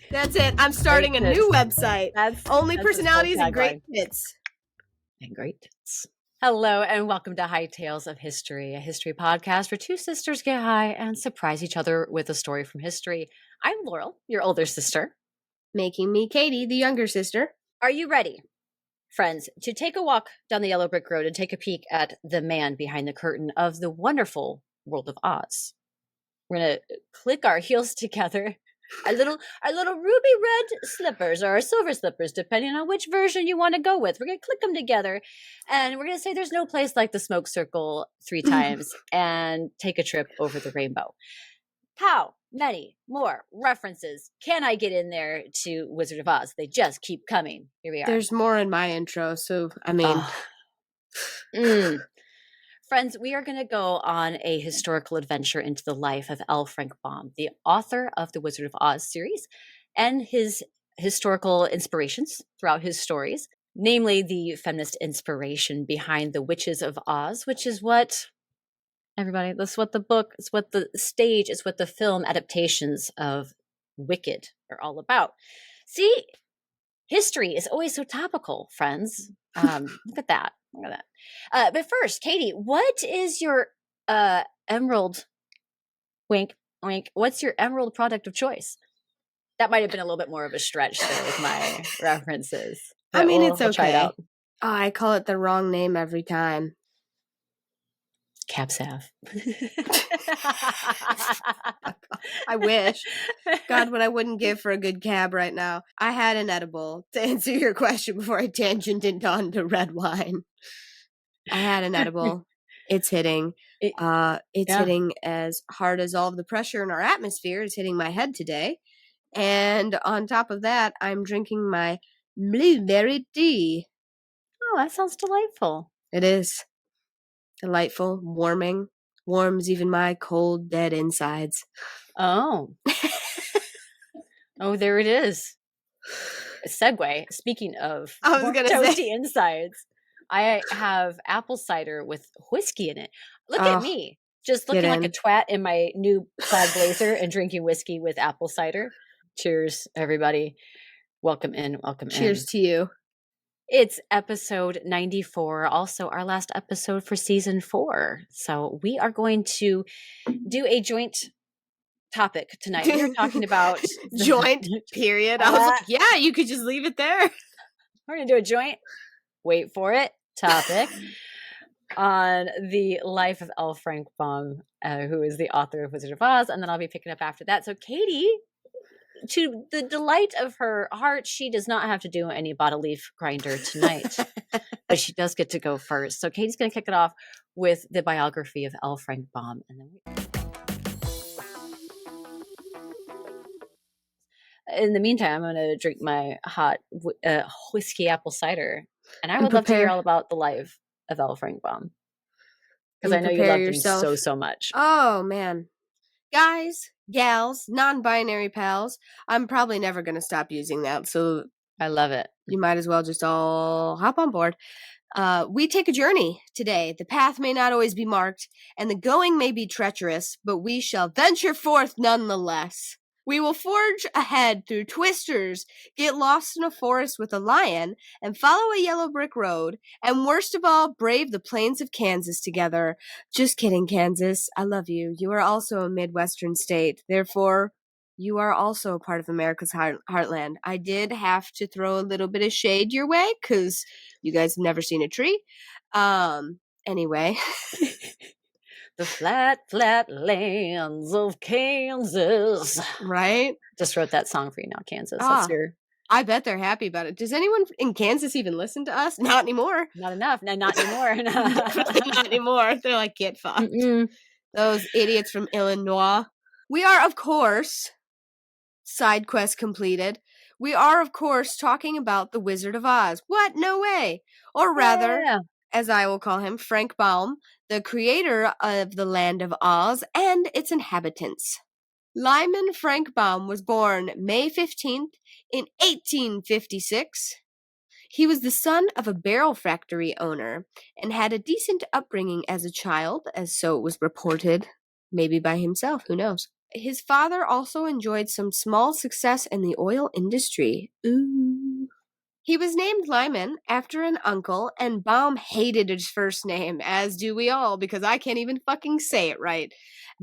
That's it. I'm starting a new website. That's personalities and great hits. And great tits. Hello, and welcome to High Tales of History, a history podcast where two sisters get high and surprise each other with a story from history. I'm Laurel, your older sister. Making me Katie, the younger sister. Are you ready, friends, to take a walk down the yellow brick road and take a peek at the man behind the curtain of the wonderful world of Oz? We're going to click our heels together. Our little ruby red slippers or our silver slippers, depending on which version you want to go with. We're going to click them together and we're going to say there's no place like the smoke circle 3 times and take a trip over the rainbow. How many more references can I get in there to Wizard of Oz? They just keep coming. Here we are. There's more in my intro, so I mean... Friends, we are going to go on a historical adventure into the life of L. Frank Baum, the author of the Wizard of Oz series, and his historical inspirations throughout his stories, namely the feminist inspiration behind the Witches of Oz, which is what, everybody, that's what the book, it's what the stage, it's what the film adaptations of Wicked are all about. See, history is always so topical, friends. Look at that. Look at that. But first, Katie, what is your emerald, wink, wink, what's your emerald product of choice? That might have been a little bit more of a stretch there with my references. I mean, it's okay. I call it the wrong name every time. Cab Sav. I wish. God, what I wouldn't give for a good cab right now. I had an edible, to answer your question before I tangented onto red wine. I had an edible. It's hitting. Hitting as hard as all of the pressure in our atmosphere is hitting my head today. And on top of that, I'm drinking my blueberry tea. Oh, that sounds delightful. It is. Delightful, warming, warms even my cold, dead insides. Oh. Oh, there it is. A segue. Speaking of toasty insides, I have apple cider with whiskey in it. Look at me, just looking like a twat in my new plaid blazer and drinking whiskey with apple cider. Cheers, everybody. Welcome in. Cheers to you. It's episode 94, also our last episode for season 4. So we are going to do a joint topic tonight. We're talking about joint, period. I was like, yeah, you could just leave it there. We're going to do a joint, wait for it, topic on the life of L. Frank Baum, who is the author of Wizard of Oz. And then I'll be picking up after that. So Katie, to the delight of her heart, she does not have to do any bottle leaf grinder tonight, but she does get to go first. So Katie's going to kick it off with the biography of L. Frank Baum. And then in the meantime, I'm going to drink my hot whiskey apple cider. And I would love to hear all about the life of L. Frank Baum, because I know you love him so much. Oh, man. Guys, gals, non-binary pals, I'm probably never going to stop using that, so I love it. You might as well just all hop on board. We take a journey today. The path may not always be marked, and the going may be treacherous, but we shall venture forth nonetheless. We will forge ahead through twisters, get lost in a forest with a lion, and follow a yellow brick road, and worst of all, brave the plains of Kansas together. Just kidding, Kansas. I love you. You are also a Midwestern state. Therefore, you are also a part of America's heartland. I did have to throw a little bit of shade your way, because you guys have never seen a tree. Anyway... The flat, flat lands of Kansas. Right? Just wrote that song for you now, Kansas. That's I bet they're happy about it. Does anyone in Kansas even listen to us? Not anymore. Not enough. No, not anymore. Not anymore. They're like, get fucked. Those idiots from Illinois. We are, of course, side quest completed. We are, of course, talking about the Wizard of Oz. What? No way. Or rather... Yeah. As I will call him, Frank Baum, the creator of the land of Oz and its inhabitants. Lyman Frank Baum was born May 15th in 1856. He was the son of a barrel factory owner and had a decent upbringing as a child, as so it was reported, maybe by himself, who knows. His father also enjoyed some small success in the oil industry. Ooh. He was named Lyman after an uncle, and Baum hated his first name, as do we all, because I can't even fucking say it right,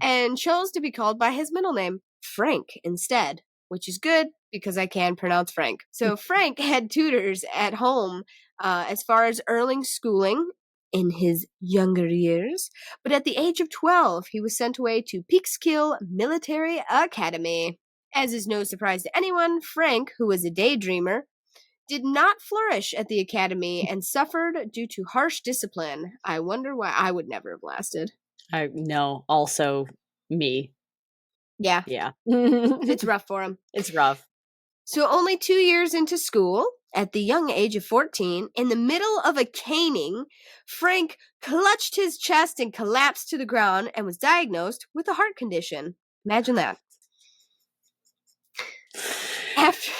and chose to be called by his middle name, Frank, instead, which is good because I can pronounce Frank. So Frank had tutors at home as far as early schooling in his younger years, but at the age of 12, he was sent away to Peekskill Military Academy. As is no surprise to anyone, Frank, who was a daydreamer, did not flourish at the academy and suffered due to harsh discipline. I wonder why. I would never have lasted. I know. Also, me. Yeah, Yeah. it's rough for him. It's rough. So only 2 years into school, at the young age of 14, in the middle of a caning, Frank clutched his chest and collapsed to the ground and was diagnosed with a heart condition. Imagine that. After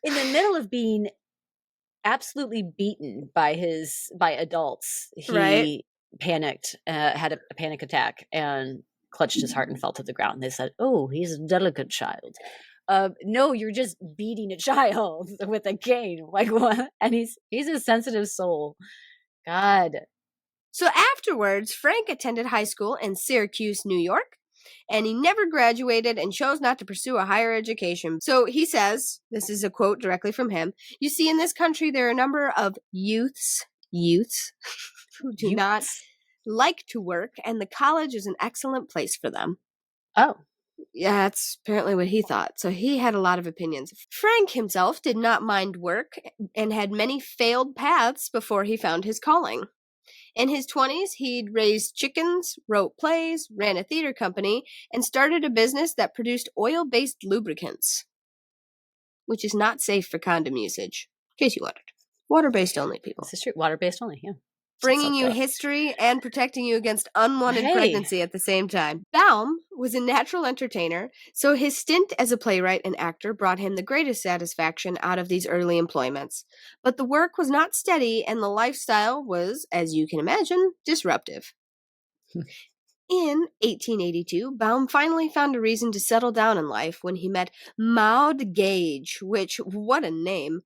In the middle of being absolutely beaten by adults, he Right. panicked, had a panic attack, and clutched his heart and fell to the ground. They said, "Oh, he's a delicate child." No, you're just beating a child with a cane. Like what? And he's a sensitive soul. God. So afterwards, Frank attended high school in Syracuse, New York, and he never graduated and chose not to pursue a higher education. So he says, this is a quote directly from him, "You see, in this country, there are a number of youths who do not like to work, and the college is an excellent place for them." Oh. Yeah, that's apparently what he thought. So he had a lot of opinions. Frank himself did not mind work and had many failed paths before he found his calling. In his 20s, he'd raised chickens, wrote plays, ran a theater company, and started a business that produced oil-based lubricants, which is not safe for condom usage, in case you wondered. Water-based only, people. This is true. Water-based only, yeah. Bringing you history and protecting you against unwanted pregnancy at the same time. Baum was a natural entertainer, so his stint as a playwright and actor brought him the greatest satisfaction out of these early employments. But the work was not steady, and the lifestyle was, as you can imagine, disruptive. In 1882, Baum finally found a reason to settle down in life when he met Maud Gage, which, what a name,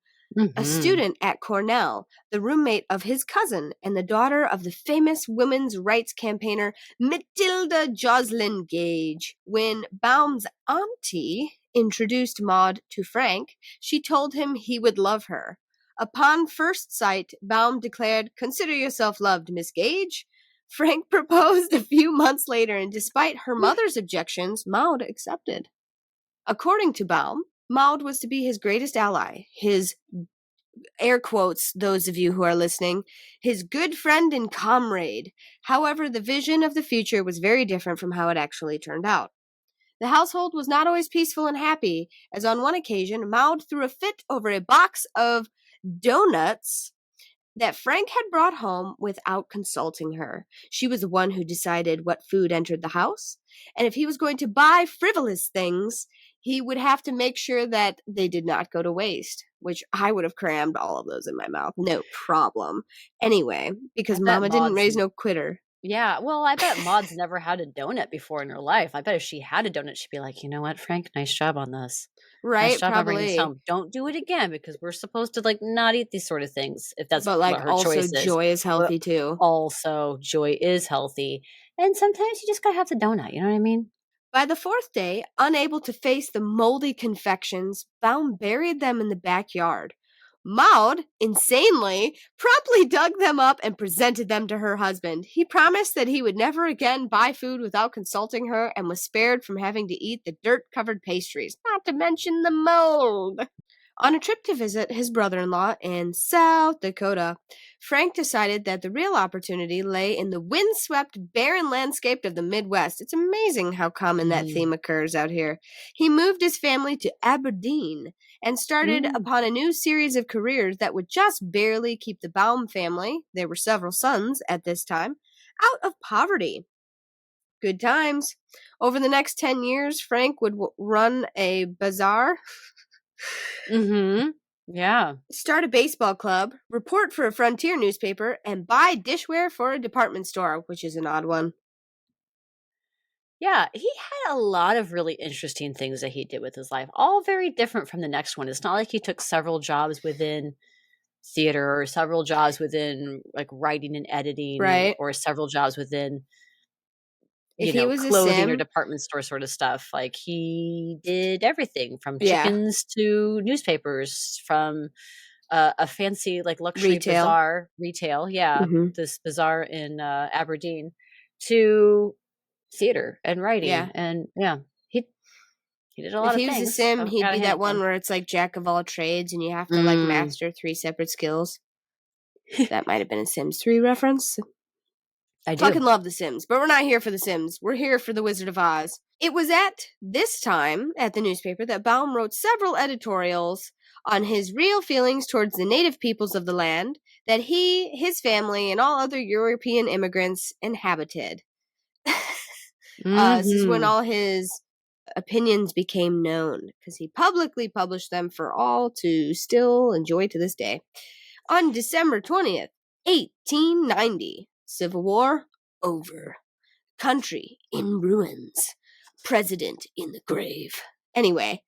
a student at Cornell, the roommate of his cousin and the daughter of the famous women's rights campaigner Matilda Joslyn Gage. When Baum's auntie introduced Maud to Frank, she told him he would love her. Upon first sight, Baum declared, "Consider yourself loved, Miss Gage." Frank proposed a few months later, and despite her mother's objections, Maud accepted. According to Baum, Maud was to be his greatest ally, his, air quotes, those of you who are listening, his good friend and comrade. However, the vision of the future was very different from how it actually turned out. The household was not always peaceful and happy, as on one occasion, Maud threw a fit over a box of donuts that Frank had brought home without consulting her. She was the one who decided what food entered the house, and if he was going to buy frivolous things, he would have to make sure that they did not go to waste, which I would have crammed all of those in my mouth. No problem. Anyway, because Mama didn't raise no quitter. Yeah, well, I bet Maud's never had a donut before in her life. I bet if she had a donut, she'd be like, "You know what, Frank? Nice job on this. Right, nice job on bringing this probably. home. Don't do it again because we're supposed to not eat these sort of things if that's But what her also choice is." joy is healthy too. Also, joy is healthy, and sometimes you just gotta have the donut. You know what I mean? By the fourth day, unable to face the moldy confections, Baum buried them in the backyard. Maud, insanely, promptly dug them up and presented them to her husband. He promised that he would never again buy food without consulting her and was spared from having to eat the dirt-covered pastries, not to mention the mold. On a trip to visit his brother-in-law in South Dakota, Frank decided that the real opportunity lay in the windswept, barren landscape of the Midwest. It's amazing how common that theme occurs out here. He moved his family to Aberdeen and started upon a new series of careers that would just barely keep the Baum family, there were several sons at this time, out of poverty. Good times. Over the next 10 years, Frank would run a bazaar. Yeah. Start a baseball club, report for a frontier newspaper, and buy dishware for a department store, which is an odd one. Yeah, he had a lot of really interesting things that he did with his life, all very different from the next one. It's not like he took several jobs within theater or several jobs within like writing and editing Right. or several jobs within, If he was a clothing or sim, department store sort of stuff. Like he did everything from yeah, chickens to newspapers, from a fancy like luxury retail. bazaar retail. Yeah, Hmm. this bazaar in Aberdeen to theater and writing. Yeah. And yeah, he did a If lot of he was a things. sim, So he'd gotta be hand that it to one him. where it's like jack of all trades and you have to like Mm. master 3 separate skills. That might have been a Sims 3 reference. I do. Fucking love The Sims, but we're not here for The Sims. We're here for The Wizard of Oz. It was at this time at the newspaper that Baum wrote several editorials on his real feelings towards the native peoples of the land that he, his family, and all other European immigrants inhabited. This is when Mm-hmm. all his opinions became known, because he publicly published them for all to still enjoy to this day. On December 20th, 1890, Civil War over. Country in ruins. President in the grave. Anyway,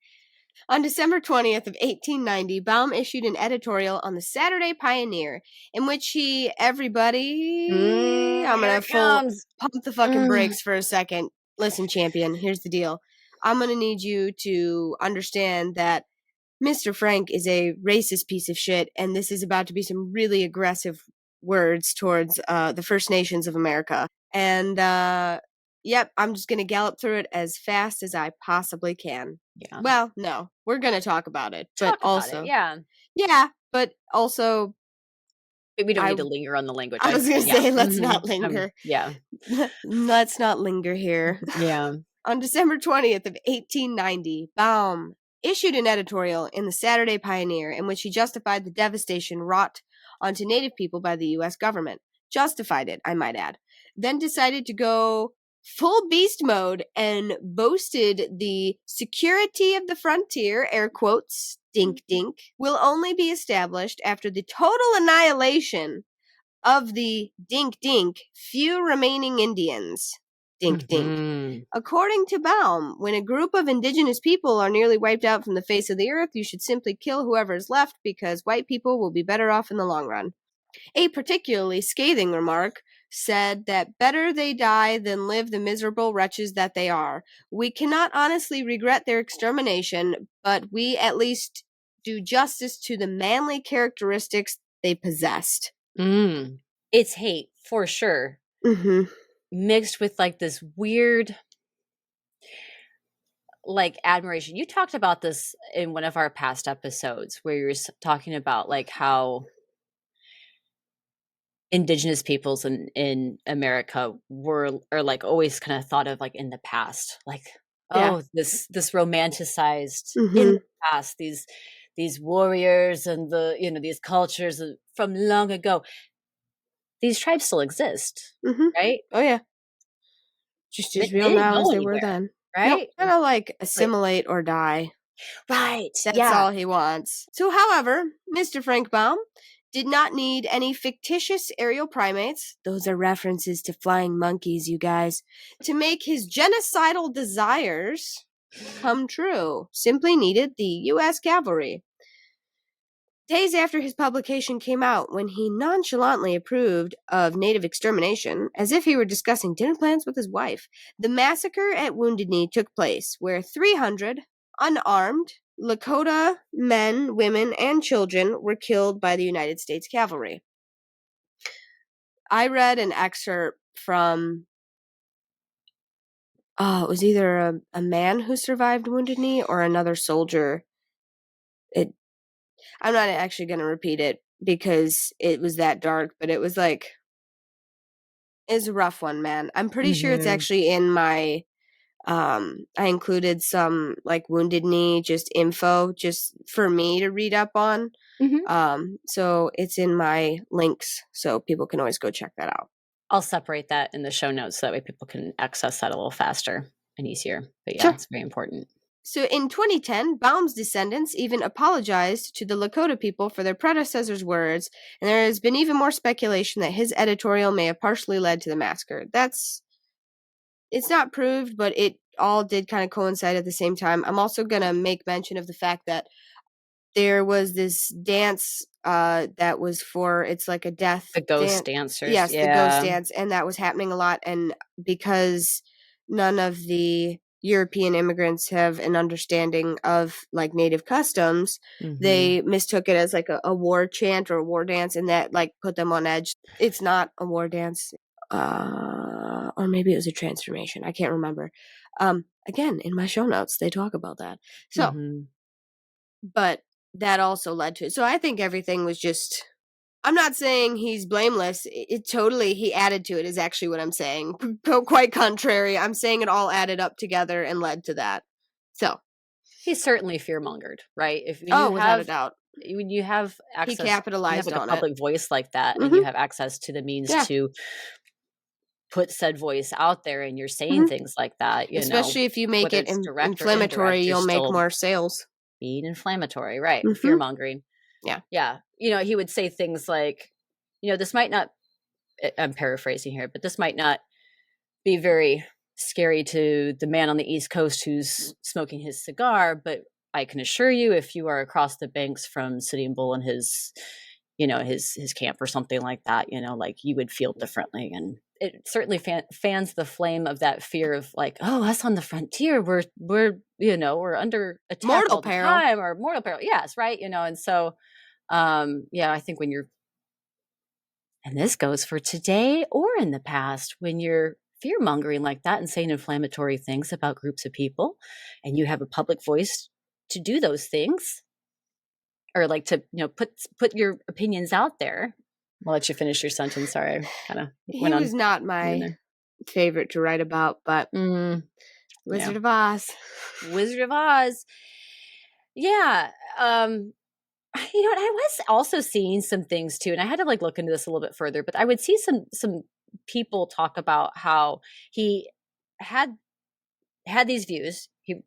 on December 20th of 1890, Baum issued an editorial on the Saturday Pioneer in which I'm Here gonna it comes. pump the fucking Mm. brakes for a second. Listen, champion, here's the deal. I'm gonna need you to understand that Mr. Frank is a racist piece of shit, and this is about to be some really aggressive words towards the First Nations of America. And yep, I'm just gonna gallop through it as fast as I possibly can. Yeah. Well, no, we're gonna talk about it, but Talk about it. also, Yeah. yeah, but also, We don't I need to linger on the language. I was gonna Yeah. say let's Mm-hmm. not linger. Yeah. Let's not linger here. Yeah. On December 20th of 1890, Baum issued an editorial in the Saturday Pioneer in which he justified the devastation wrought onto Native people by the U.S. government. Justified it, I might add. Then decided to go full beast mode and boasted the security of the frontier, air quotes, dink dink, will only be established after the total annihilation of the dink dink few remaining Indians. Dink dink. Mm-hmm. According to Baum, when a group of indigenous people are nearly wiped out from the face of the earth, you should simply kill whoever is left because white people will be better off in the long run. A particularly scathing remark said that better they die than live the miserable wretches that they are. We cannot honestly regret their extermination, but we at least do justice to the manly characteristics they possessed. Mm. It's hate for sure, Mm-hmm. mixed with like this weird like admiration. You talked about this in one of our past episodes where you're talking about like how indigenous peoples in America are like always kind of thought of like in the past, like Yeah. oh this romanticized in Mm-hmm. the past, these warriors and these cultures from long ago. These tribes still exist, Mm-hmm. right? Oh, yeah. Just They as real didn't now as go they were anywhere, then. Nope. right? Kind of like Like, assimilate or die. right, That's yeah. all he wants. So, however, Mr. Frank Baum did not need any fictitious aerial primates, those are references to flying monkeys, you guys, to make his genocidal desires come true. Simply needed the U.S. cavalry. Days after his publication came out, when he nonchalantly approved of native extermination, as if he were discussing dinner plans with his wife, the massacre at Wounded Knee took place, where 300 unarmed Lakota men, women, and children were killed by the United States cavalry. I read an excerpt from, it was either a man who survived Wounded Knee or another soldier. I'm not actually going to repeat it because it was that dark, but it was like, it's a rough one, man. I'm pretty sure it's Mm-hmm. actually in my, I included some like Wounded Knee, just info, just for me to read up on. Mm-hmm. So it's in my links, so people can always go check that out. I'll separate that in the show notes so that way people can access that a little faster and easier. But yeah, Sure. it's very important. So in 2010, Baum's descendants even apologized to the Lakota people for their predecessors' words, and there has been even more speculation that his editorial may have partially led to the massacre. That's It's not proved, but it all did kind of coincide at the same time. I'm also going to make mention of the fact that there was this dance that was for, it's like a death The ghost dance. dancers. Yes, the ghost Yeah. dance, and that was happening a lot. And because none of the European immigrants have an understanding of like native customs, they mistook it as like a war chant or a war dance, and that like put them on edge. It's not a war dance, or maybe it was a transformation. I can't remember. Again, in my show notes, they talk about that. So, but that also led to it. So I think everything was just, I'm not saying he's blameless. It totally, he added to it is actually what I'm saying. Quite contrary. I'm saying it all added up together and led to that. So. He's certainly fear-mongered, right? Without a doubt. When you have access, he capitalized you have like on a public voice like that, and you have access to the means to put said voice out there, and you're saying things like that, especially if you make it inflammatory, you'll make more sales. Being inflammatory, right? Fear-mongering. Yeah. He would say things like, this might not, I'm paraphrasing here, but this might not be very scary to the man on the East Coast who's smoking his cigar, but I can assure you, if you are across the banks from Sitting Bull and his camp or something like that, like you would feel differently. And it certainly fans the flame of that fear of like, oh, us on the frontier, we're under attack mortal all the peril. time, or mortal peril. Yes, right. And so, I think when you're, and this goes for today or in the past, when you're fear mongering like that and saying inflammatory things about groups of people, and you have a public voice to do those things, or like to put your opinions out there. I'll let you finish your sentence. Sorry, kind of. He was not my favorite to write about, but Wizard of Oz. Wizard of Oz. Yeah. I was also seeing some things too, and I had to like look into this a little bit further, but I would see some people talk about how he had these views. He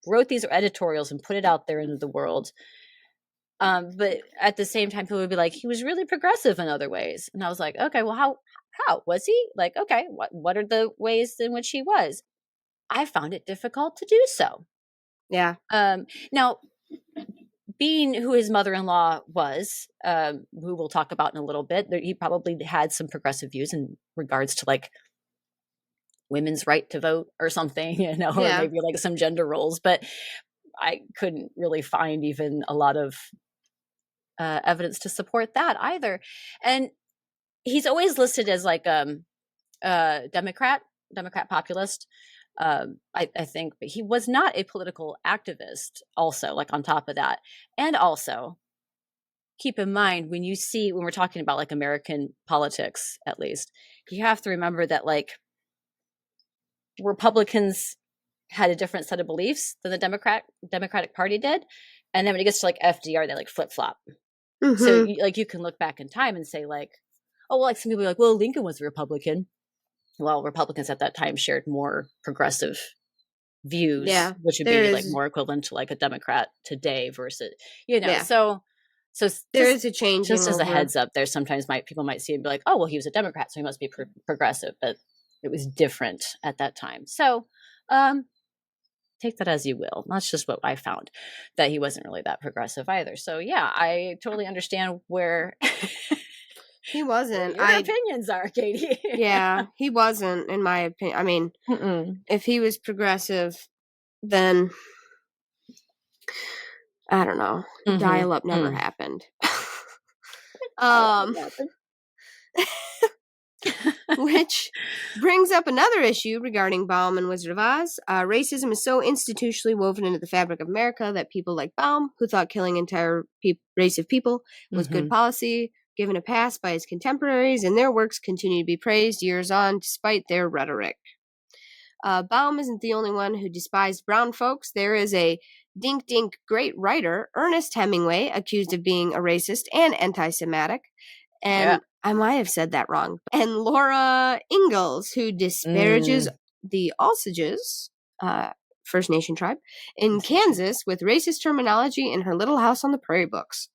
wrote these editorials and put it out there into the world. But at the same time, people would be like, he was really progressive in other ways. And I was like, okay, well, how was he? Like, okay, what are the ways in which he was? I found it difficult to do so. Yeah. Now, being who his mother-in-law was, who we'll talk about in a little bit, he probably had some progressive views in regards to like women's right to vote or something, or maybe like some gender roles. But I couldn't really find even a lot of evidence to support that either. And he's always listed as like Democrat populist. I think, but he was not a political activist also, like on top of that. And also keep in mind when we're talking about like American politics, at least, you have to remember that like Republicans had a different set of beliefs than the Democratic Party did. And then when it gets to like FDR, they like flip flop. So you can look back in time and say like, oh, well, like some people are like, well, Lincoln was a Republican. Well, Republicans at that time shared more progressive views, which would be like more equivalent to like a Democrat today versus, so there is a change. Just as a heads up there, sometimes people might see it and be like, oh, well, he was a Democrat, so he must be progressive, but it was different at that time. So take that as you will. That's just what I found, that he wasn't really that progressive either. So yeah, I totally understand where he wasn't. Your opinions are, Katie. Yeah, he wasn't, in my opinion. I mean, if he was progressive, then I don't know. Dial up never happened. Which brings up another issue regarding Baum and Wizard of Oz. Racism is so institutionally woven into the fabric of America that people like Baum, who thought killing an entire race of people was good policy, given a pass by his contemporaries, and their works continue to be praised years on despite their rhetoric. Baum isn't the only one who despised brown folks. There is a dink great writer, Ernest Hemingway, accused of being a racist and anti-Semitic. And I might have said that wrong. And Laura Ingalls, who disparages the Osages, First Nation tribe, in Kansas with racist terminology in her Little House on the Prairie books.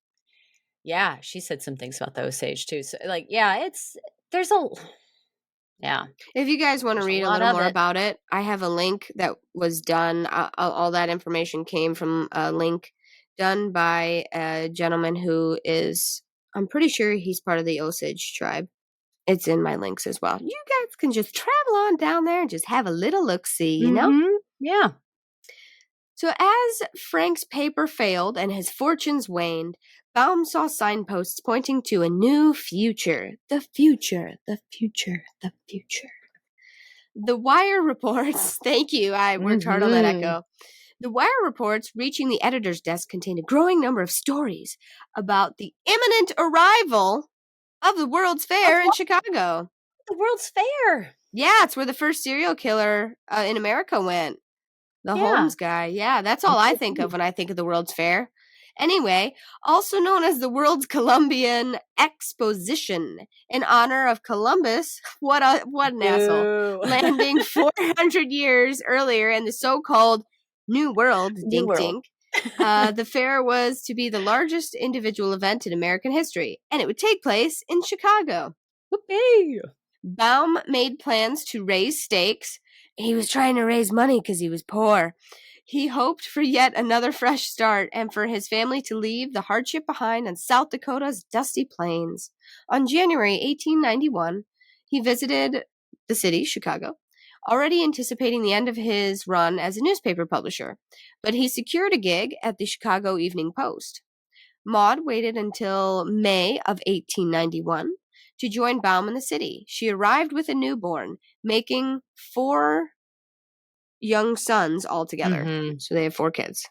Yeah, she said some things about the Osage too. So, like, Yeah. If you guys want to There's a read a lot little of more it. about it, I have a link that was done. All that information came from a link done by a gentleman who is, I'm pretty sure he's part of the Osage tribe. It's in my links as well. You guys can just travel on down there and just have a little look-see, you know? Yeah. So as Frank's paper failed and his fortunes waned, Baum saw signposts pointing to a new future. The future, the future, the future. The Wire reports, thank you, I worked hard on that echo. The Wire reports reaching the editor's desk contained a growing number of stories about the imminent arrival of the World's Fair in Chicago. The World's Fair. Yeah, it's where the first serial killer in America went. The Yeah. Holmes guy. Yeah, that's all I think of when I think of the World's Fair. Anyway, also known as the World's Columbian Exposition, in honor of Columbus, what an asshole, landing 400 years earlier in the so-called New World, New World. dink. The fair was to be the largest individual event in American history, and it would take place in Chicago. Whoopee. Baum made plans to raise stakes. He was trying to raise money because he was poor. He hoped for yet another fresh start and for his family to leave the hardship behind on South Dakota's dusty plains. On January 1891, he visited the city, Chicago, already anticipating the end of his run as a newspaper publisher, but he secured a gig at the Chicago Evening Post. Maud waited until May of 1891 to join Baum in the city. She arrived with a newborn, making 4 young sons altogether. So they have 4 kids.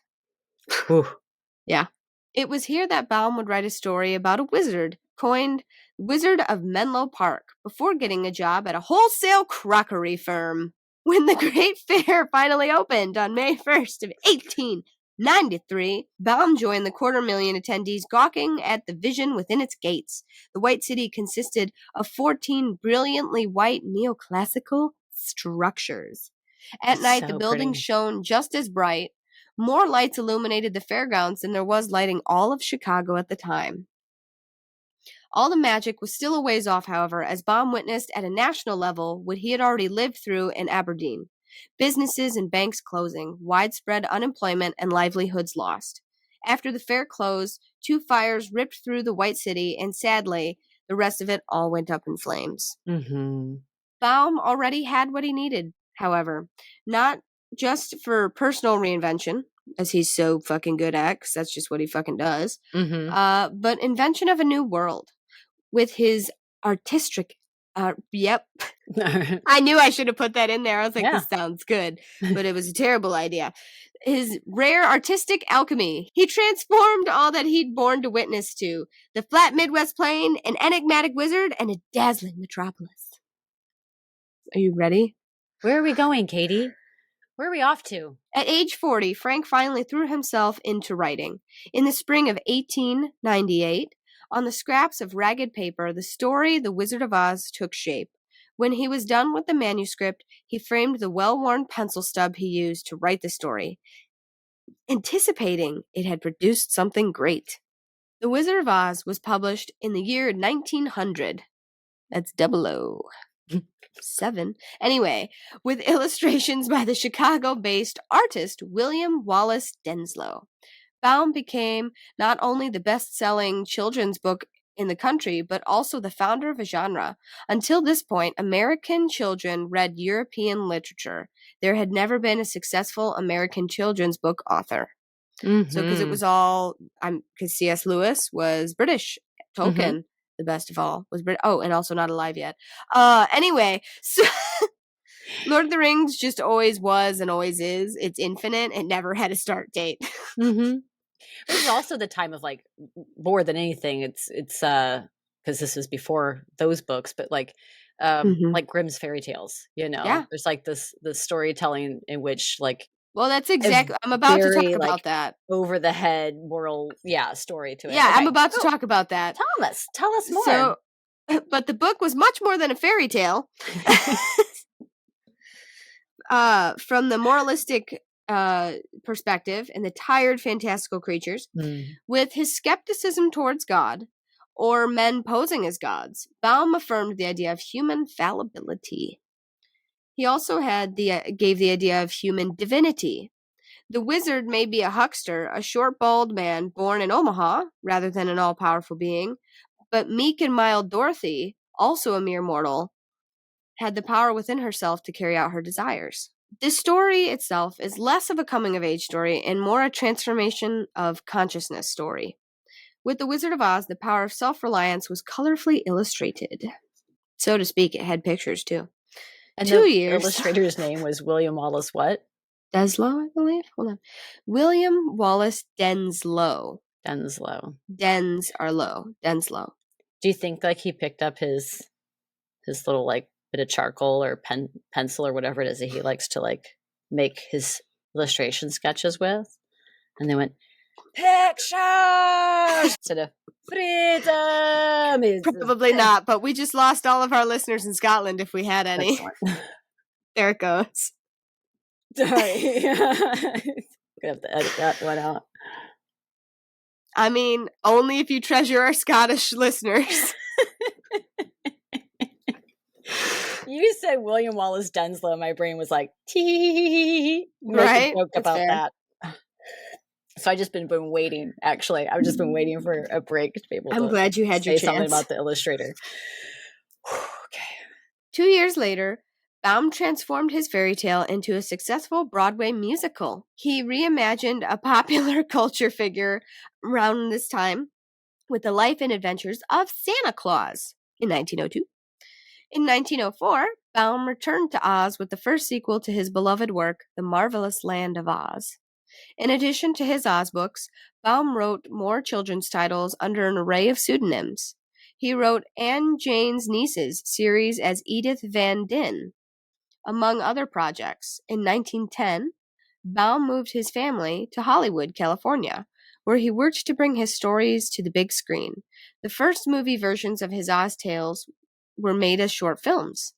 Yeah. It was here that Baum would write a story about a wizard, coined Wizard of Menlo Park, before getting a job at a wholesale crockery firm. When the Great Fair finally opened on May 1st of 1893, Baum joined the 250,000 attendees gawking at the vision within its gates. The White City consisted of 14 brilliantly white neoclassical structures. At night, the buildings shone just as bright. More lights illuminated the fairgrounds than there was lighting all of Chicago at the time. All the magic was still a ways off, however, as Baum witnessed at a national level what he had already lived through in Aberdeen. Businesses and banks closing, widespread unemployment, and livelihoods lost. After the fair closed, 2 fires ripped through the White City, and sadly, the rest of it all went up in flames. Baum already had what he needed, however, not just for personal reinvention, as he's so fucking good at, because that's just what he fucking does, but invention of a new world. With his artistic, yep. I knew I should have put that in there. I was like, this sounds good, but it was a terrible idea. His rare artistic alchemy. He transformed all that he'd born to witness to. The flat Midwest plain, an enigmatic wizard, and a dazzling metropolis. Are you ready? Where are we going, Katie? Where are we off to? At age 40, Frank finally threw himself into writing. In the spring of 1898, on the scraps of ragged paper, the story The Wizard of Oz took shape. When he was done with the manuscript, he framed the well-worn pencil stub he used to write the story, anticipating it had produced something great. The Wizard of Oz was published in the year 1900. That's 007. Anyway, with illustrations by the Chicago-based artist William Wallace Denslow. Baum became not only the best-selling children's book in the country, but also the founder of a genre. Until this point, American children read European literature. There had never been a successful American children's book author. So, because it was all, because C.S. Lewis was British. Tolkien, the best of all, was British. Oh, and also not alive yet. Anyway, so Lord of the Rings just always was and always is. It's infinite. It never had a start date. This is also the time of, like, more than anything, it's because this was before those books, but like Grimm's fairy tales, there's like this storytelling in which, like, well, that's exactly, I'm about to talk about that. Over the head moral, story to it. Yeah, okay. I'm about to talk about that. Tell us more. So, but the book was much more than a fairy tale. From the moralistic perspective and the tired fantastical creatures, with his skepticism towards God, or men posing as gods. Baum affirmed the idea of human fallibility. He also gave the idea of human divinity. The wizard may be a huckster, a short, bald man born in Omaha, rather than an all-powerful being, but meek and mild Dorothy, also a mere mortal, had the power within herself to carry out her desires. This story itself is less of a coming-of-age story and more a transformation of consciousness story. With The Wizard of Oz, the power of self-reliance was colorfully illustrated. So to speak, it had pictures, too. And 2 the years. illustrator's name was William Wallace what? Denslow, I believe. Hold on. William Wallace Denslow. Denslow. Dens are low. Denslow. Do you think like he picked up his little like bit of charcoal or pencil or whatever it is that he likes to like make his illustration sketches with, and they went pictures instead of freedom? Probably not, but we just lost all of our listeners in Scotland if we had any. There it goes. Sorry. Gonna have to edit that one out. I mean, only if you treasure our Scottish listeners. You said William Wallace Denslow. My brain was like, tee. Right? A joke about that. So I just been waiting. Actually, I've just been waiting for a break to be able to. I'm glad you had your say something chance. about the illustrator. Okay. 2 years later, Baum transformed his fairy tale into a successful Broadway musical. He reimagined a popular culture figure around this time with the life and adventures of Santa Claus in 1902. In 1904, Baum returned to Oz with the first sequel to his beloved work, The Marvelous Land of Oz. In addition to his Oz books, Baum wrote more children's titles under an array of pseudonyms. He wrote Anne Jane's Nieces series as Edith Van Dyn, among other projects. In 1910, Baum moved his family to Hollywood, California, where he worked to bring his stories to the big screen. The first movie versions of his Oz tales were made as short films.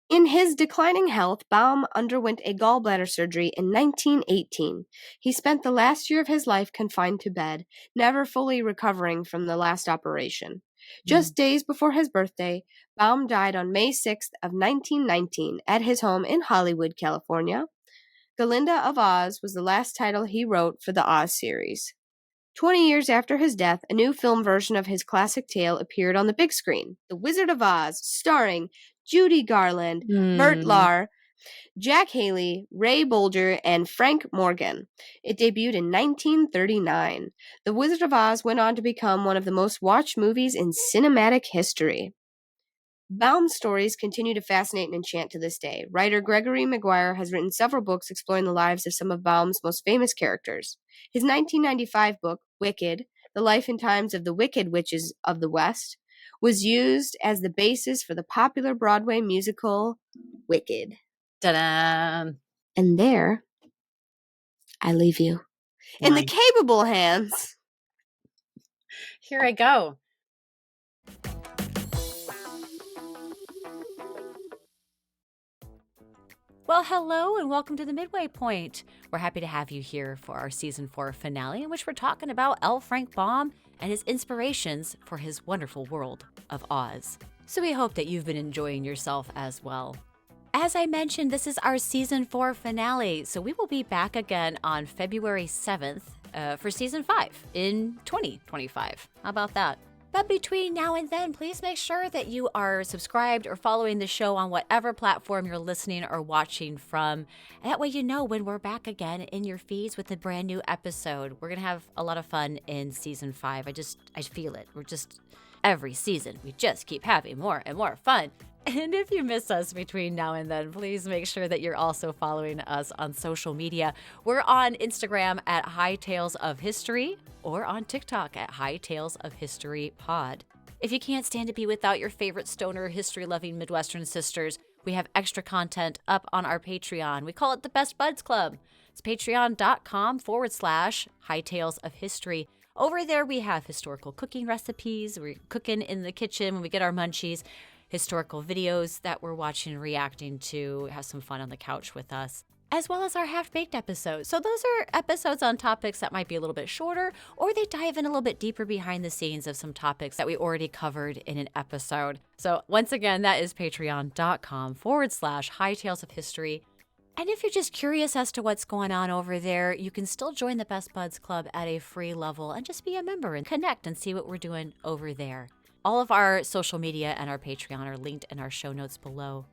In his declining health, Baum underwent a gallbladder surgery in 1918. He spent the last year of his life confined to bed, never fully recovering from the last operation. Just days before his birthday, Baum died on May 6th of 1919 at his home in Hollywood, California. Glinda of Oz was the last title he wrote for the Oz series. 20 years after his death, a new film version of his classic tale appeared on the big screen, The Wizard of Oz, starring Judy Garland, Bert Lahr, Jack Haley, Ray Bolger, and Frank Morgan. It debuted in 1939. The Wizard of Oz went on to become one of the most watched movies in cinematic history. Baum's stories continue to fascinate and enchant to this day. Writer Gregory Maguire has written several books exploring the lives of some of Baum's most famous characters. His 1995 book, Wicked, The Life and Times of the Wicked Witches of the West, was used as the basis for the popular Broadway musical Wicked. Ta-da! And there, I leave you in the capable hands. Here I go. Well, hello and welcome to the Midway Point. We're happy to have you here for our Season 4 finale, in which we're talking about L. Frank Baum and his inspirations for his wonderful world of Oz. So we hope that you've been enjoying yourself as well. As I mentioned, this is our Season 4 finale, so we will be back again on February 7th for Season 5 in 2025. How about that? But between now and then, please make sure that you are subscribed or following the show on whatever platform you're listening or watching from. That way you know when we're back again in your feeds with a brand new episode. We're going to have a lot of fun in Season 5. I feel it. Every season, we just keep having more and more fun. And if you miss us between now and then, please make sure that you're also following us on social media. We're on Instagram at High Tales of History or on TikTok at High Tales of History Pod. If you can't stand to be without your favorite stoner, history-loving Midwestern sisters, we have extra content up on our Patreon. We call it the Best Buds Club. It's patreon.com/High Tales of History. Over there, we have historical cooking recipes. We're cooking in the kitchen when we get our munchies. Historical videos that we're watching and reacting to. Have some fun on the couch with us. as well as our half-baked episodes. So those are episodes on topics that might be a little bit shorter, or they dive in a little bit deeper behind the scenes of some topics that we already covered in an episode. So once again, that is patreon.com/High Tales of History. And if you're just curious as to what's going on over there, you can still join the Best Buds Club at a free level and just be a member and connect and see what we're doing over there. All of our social media and our Patreon are linked in our show notes below.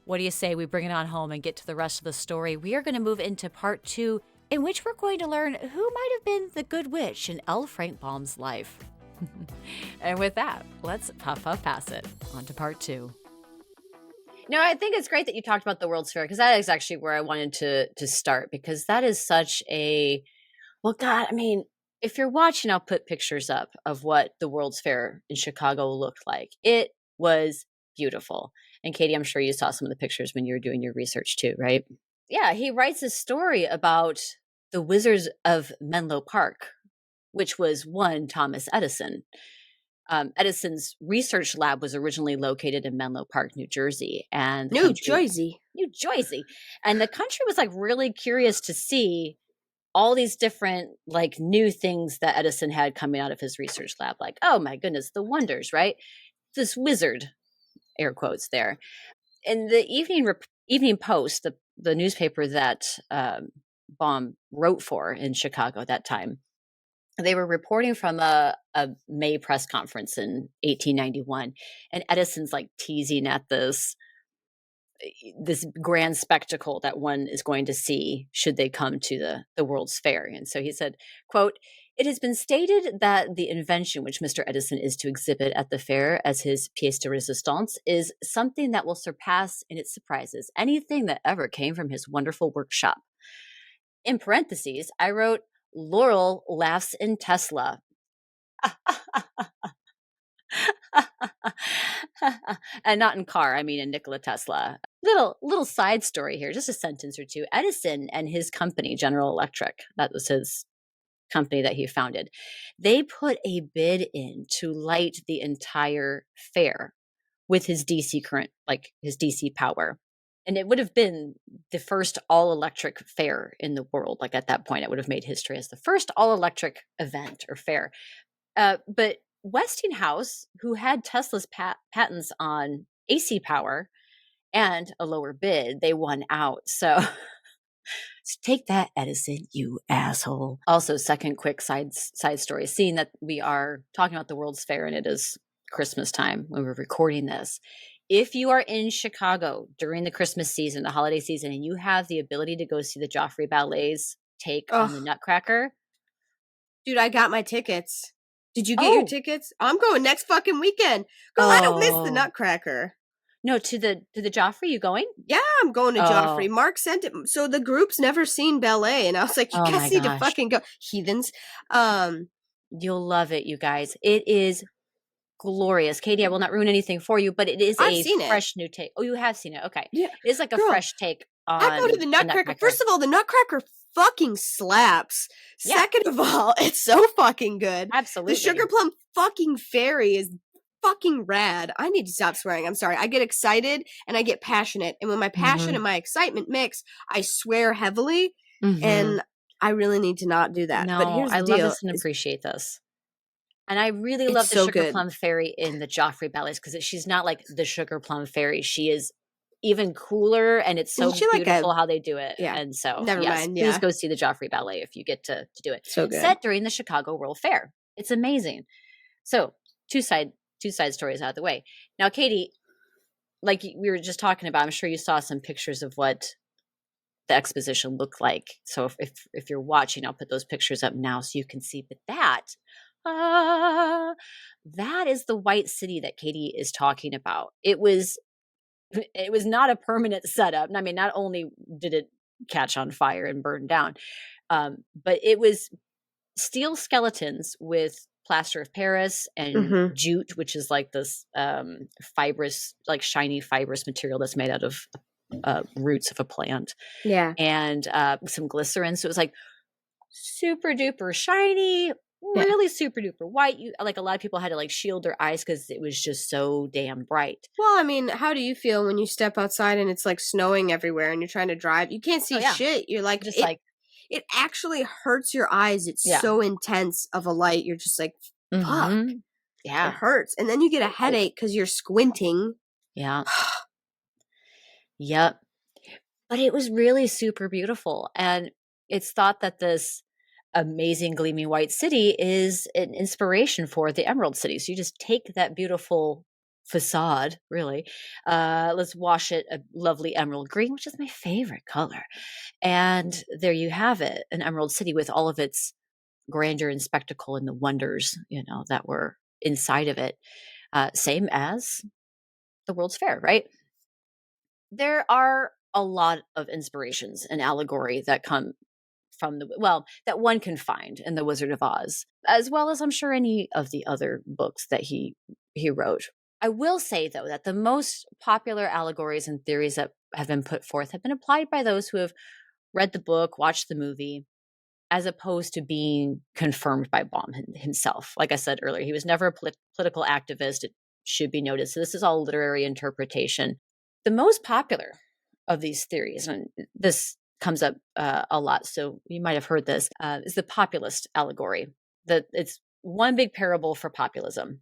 What do you say we bring it on home and get to the rest of the story? We are going to move into part 2, in which we're going to learn who might have been the Good Witch in L. Frank Baum's life. And with that, let's pass it on to part 2. No, I think it's great that you talked about the World's Fair, because that is actually where I wanted to start, because that is such a, well, God, I mean, if you're watching, I'll put pictures up of what the World's Fair in Chicago looked like. It was beautiful. And Katie, I'm sure you saw some of the pictures when you were doing your research too, right? Yeah, he writes a story about the Wizards of Menlo Park, which was one Thomas Edison. Edison's research lab was originally located in Menlo Park, New Jersey. And New Jersey. And the country was like really curious to see all these different like new things that Edison had coming out of his research lab. Like, oh my goodness, the wonders, right? This wizard, air quotes there. In the Evening Post, the newspaper that Baum wrote for in Chicago at that time, they were reporting from a May press conference in 1891, and Edison's like teasing at this grand spectacle that one is going to see should they come to the World's Fair. And so he said, quote, "It has been stated that the invention which Mr. Edison is to exhibit at the fair as his pièce de résistance is something that will surpass in its surprises anything that ever came from his wonderful workshop." In parentheses, I wrote, "Laurel laughs in Tesla." And not in car, I mean in Nikola Tesla. Little side story here, just a sentence or two. Edison and his company, General Electric, that was his company that he founded, they put a bid in to light the entire fair with his DC current, like his DC power. And it would have been the first all-electric fair in the world. Like at that point, it would have made history as the first all-electric event or fair. But Westinghouse, who had Tesla's patents on AC power and a lower bid, they won out. So take that, Edison, you asshole. Also, second quick side story, seeing that we are talking about the World's Fair and it is Christmas time when we're recording this. If you are in Chicago during the Christmas season, the holiday season, and you have the ability to go see the Joffrey Ballet's take on the Nutcracker. Dude, I got my tickets. Did you get your tickets? I'm going next fucking weekend. Girl, I don't miss the Nutcracker. No, to the Joffrey, you going? Yeah, I'm going to Joffrey. Mark sent it. So the group's never seen ballet, and I was like, you guys need to fucking go. Heathens. You'll love it, you guys. It is glorious. Katie, I will not ruin anything for you, but it is fresh new take. Oh, you have seen it. Okay. Yeah. It is like a fresh take on I go to the Nutcracker. First of all, the Nutcracker fucking slaps. Yeah. Second of all, it's so fucking good. Absolutely. The Sugar Plum fucking Fairy is fucking rad. I need to stop swearing. I'm sorry. I get excited and I get passionate. And when my passion and my excitement mix, I swear heavily. And I really need to not do that. No, but here's the I deal. love this and appreciate this. And I really love the Sugar Plum Fairy in the Joffrey ballets because she's not like the Sugar Plum Fairy. She is even cooler, and it's so beautiful how they do it. Yeah. And so, never mind. Please go see the Joffrey Ballet if you get to do it. So good. Set during the Chicago World Fair. It's amazing. So, two side stories out of the way. Now, Katie, like we were just talking about, I'm sure you saw some pictures of what the exposition looked like. So if you're watching, I'll put those pictures up now so you can see. But that is the White City that Katie is talking about. It was not a permanent setup. I mean, not only did it catch on fire and burn down, but it was steel skeletons with plaster of Paris and jute, which is like this fibrous, like shiny fibrous material that's made out of roots of a plant. Yeah. And some glycerin. So it was like super duper shiny, Yeah. really super duper white. You like a lot of people had to like shield their eyes because it was just so damn bright. Well, I mean, how do you feel when you step outside and it's like snowing everywhere and you're trying to drive? You can't Oh see yeah, shit. You're like just like it actually hurts your eyes. It's yeah, so intense of a light. You're just like, fuck. It yeah, hurts. And then you get a headache cuz you're squinting. yeah, yep. But it was really super beautiful, and it's thought that this amazing gleaming white city is an inspiration for the Emerald City. So you just take that beautiful facade, really, let's wash it a lovely emerald green, which is my favorite color, and there you have it, an Emerald City with all of its grandeur and spectacle and the wonders, that were inside of it. Same as the World's Fair, right? There are a lot of inspirations and allegory that come from that one can find in The Wizard of Oz, as well as I'm sure any of the other books that he wrote. I will say though that the most popular allegories and theories that have been put forth have been applied by those who have read the book, watched the movie, as opposed to being confirmed by Baum himself. Like I said earlier, he was never a political activist. It should be noted. So this is all literary interpretation. The most popular of these theories, and this comes up a lot, so you might have heard this, is the populist allegory. That it's one big parable for populism,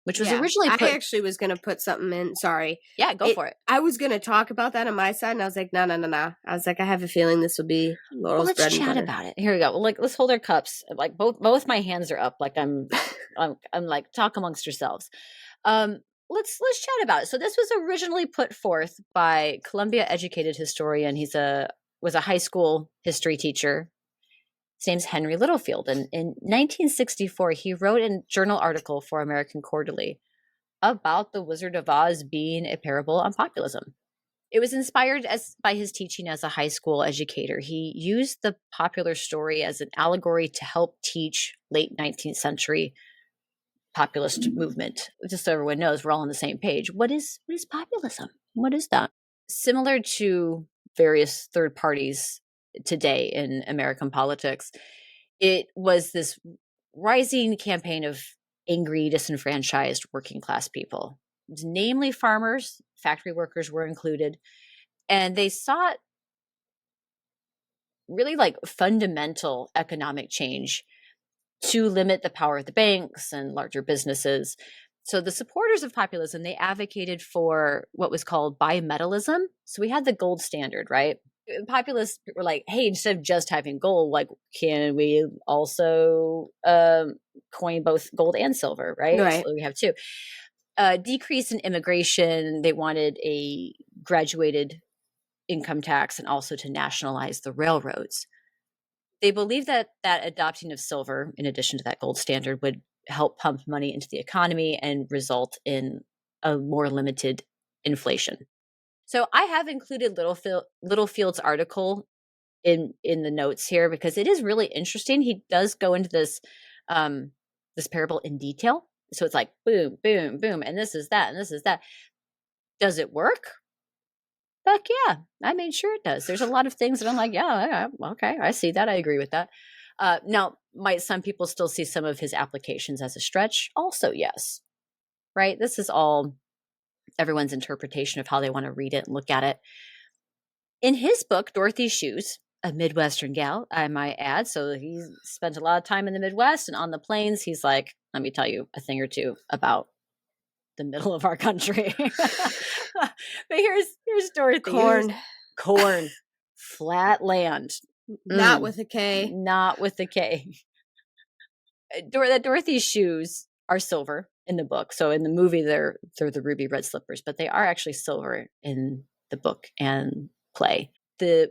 which was originally I put. actually was going to put something in. Sorry. Yeah, go for it. I was going to talk about that on my side, and I was like, no. I was like, I have a feeling this will be Laurel's Well, bread let's and chat butter. about it. Here we go. Like, let's hold our cups. Like both my hands are up. Like I'm like talk amongst yourselves. Let's chat about it. So this was originally put forth by Columbia educated historian. Was a high school history teacher. His name's Henry Littlefield, and in 1964 he wrote a journal article for American Quarterly about the Wizard of Oz being a parable on populism. It was inspired by his teaching as a high school educator. He used the popular story as an allegory to help teach late 19th century populist movement. Just so everyone knows, we're all on the same page. What is populism? What is that? Similar to various third parties today in American politics, it was this rising campaign of angry, disenfranchised working class people. Namely farmers, factory workers were included, and they sought really like fundamental economic change to limit the power of the banks and larger businesses. So the supporters of populism, they advocated for what was called bimetallism. So we had the gold standard, right? Populists were like, hey, instead of just having gold, like, can we also coin both gold and silver, right? Right. So we have two. Decrease in immigration. They wanted a graduated income tax and also to nationalize the railroads. They believed that adopting of silver, in addition to that gold standard, would help pump money into the economy and result in a more limited inflation. So I have included Littlefield's article in the notes here because it is really interesting. He does go into this this parable in detail. So it's like boom, boom, boom, and this is that, and this is that. Does it work? Fuck yeah, I made sure it does. There's a lot of things that I'm like, yeah, okay, I see that. I agree with that. Now, might some people still see some of his applications as a stretch? Also, yes. Right? This is all everyone's interpretation of how they want to read it and look at it. In his book, Dorothy's Shoes, a Midwestern gal, I might add. So he spent a lot of time in the Midwest and on the plains. He's like, let me tell you a thing or two about the middle of our country. But here's Dorothy. Corn. Flat land. Not with a K. Not with a K. Dorothy's shoes are silver in the book. So in the movie, they're the ruby red slippers, but they are actually silver in the book and play. The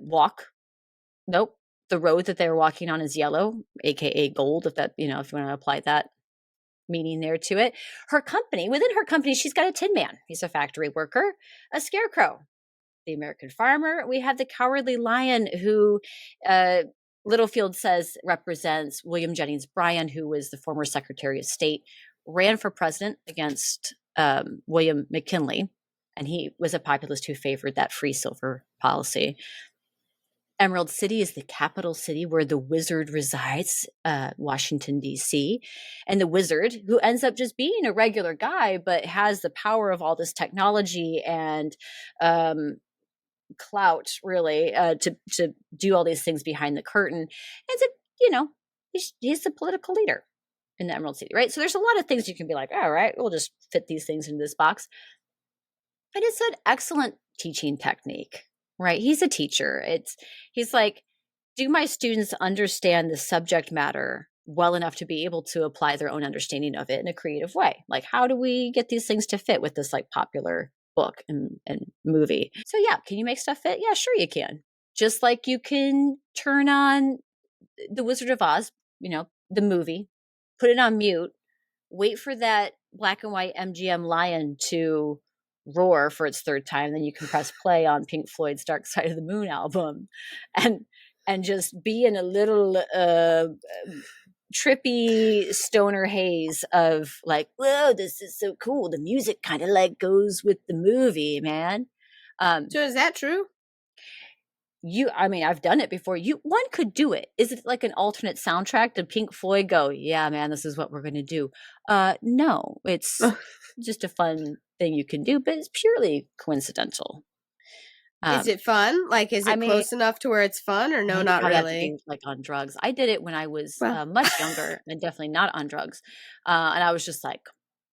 road that they're walking on is yellow, aka gold. If that, if you want to apply that meaning there to it. Within her company, she's got a tin man. He's a factory worker, a scarecrow, the American farmer. We have the cowardly lion who Littlefield says represents William Jennings Bryan, who was the former Secretary of State, ran for president against William McKinley. And he was a populist who favored that free silver policy. Emerald City is the capital city where the wizard resides, Washington, D.C. And the wizard, who ends up just being a regular guy, but has the power of all this technology and clout, really, to do all these things behind the curtain. And so, he's the political leader in the Emerald City, right? So there's a lot of things you can be like, all right, we'll just fit these things into this box. And it's an excellent teaching technique, right? He's a teacher. He's like, do my students understand the subject matter well enough to be able to apply their own understanding of it in a creative way? Like, how do we get these things to fit with this like popular book and movie? So yeah, can you make stuff fit? Yeah, sure you can. Just like you can turn on The Wizard of Oz, the movie, put it on mute, wait for that black and white MGM lion to roar for its third time, then you can press play on Pink Floyd's Dark Side of the Moon album and just be in a little trippy stoner haze of like, whoa, this is so cool. The music kind of like goes with the movie, man. So is that true? I've done it before. One could do it. Is it like an alternate soundtrack? Did Pink Floyd go, yeah, man, this is what we're going to do? No, it's just a fun thing you can do, but it's purely coincidental. Is it fun? Like, is it close enough to where it's fun, or no, not really? Like on drugs. I did it when I was much younger and definitely not on drugs. And I was just like,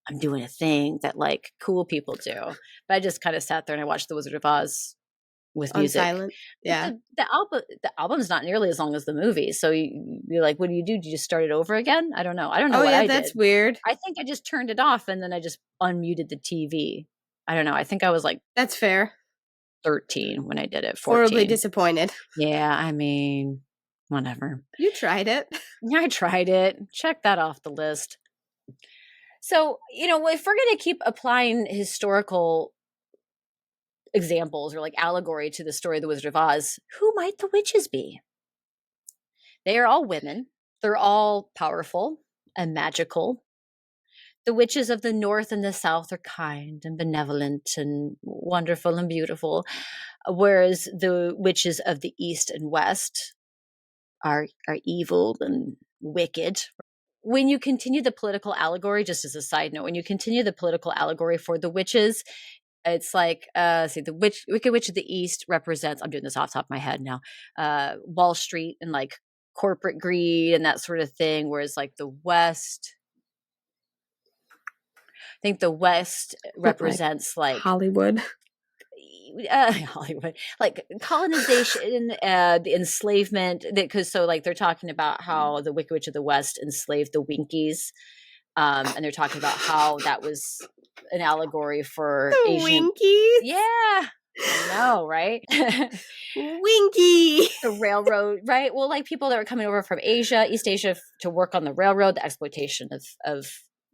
I'm doing a thing that like cool people do. But I just kind of sat there and I watched The Wizard of Oz with music. Silent. Yeah. The album's not nearly as long as the movie. So you're like, what do? Do you just start it over again? I don't know. I don't know what I did. That's weird. I think I just turned it off and then I just unmuted the TV. I don't know. I think I was like, that's fair. 13 when I did it. 14. Horribly disappointed. Yeah, whatever. You tried it. Yeah, I tried it. Check that off the list. So, if we're going to keep applying historical examples or like allegory to the story of the Wizard of Oz, who might the witches be? They are all women. They're all powerful and magical. The witches of the north and the south are kind and benevolent and wonderful and beautiful, whereas the witches of the east and west are evil and wicked. When you continue the political allegory, just as a side note, when you continue the political allegory for the witches, it's like, the Wicked Witch of the East represents, I'm doing this off the top of my head now, Wall Street and like corporate greed and that sort of thing. Whereas like the West, I think the West represents like Hollywood. Hollywood, like colonization, the enslavement, because so like they're talking about how the Wicked Witch of the West enslaved the Winkies. And they're talking about how that was an allegory for the Asian. Winkies? Yeah. I know, right? Winky. The railroad, right? Well, like people that were coming over from Asia, East Asia to work on the railroad, the exploitation of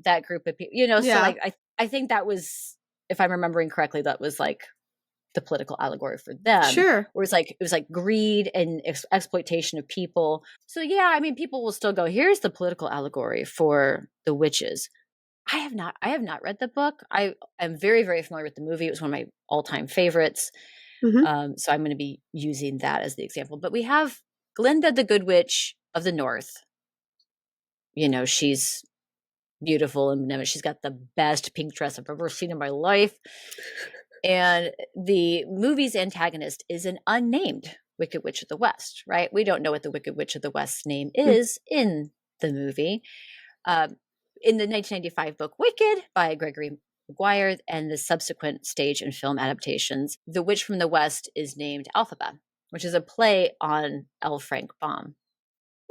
that group of people, so like I think that was, if I'm remembering correctly, that was like the political allegory for them. Sure. Where it was like greed and exploitation of people. So yeah, people will still go, here's the political allegory for the witches. I have not read the book. I am very, very familiar with the movie. It was one of my all-time favorites. Mm-hmm. So I'm going to be using that as the example. But we have Glinda the Good Witch of the North. She's beautiful and she's got the best pink dress I've ever seen in my life. And the movie's antagonist is an unnamed Wicked Witch of the West, right? We don't know what the Wicked Witch of the West's name is in the movie. In the 1995 book Wicked by Gregory Maguire and the subsequent stage and film adaptations, the witch from the West is named Elphaba, which is a play on L. Frank Baum.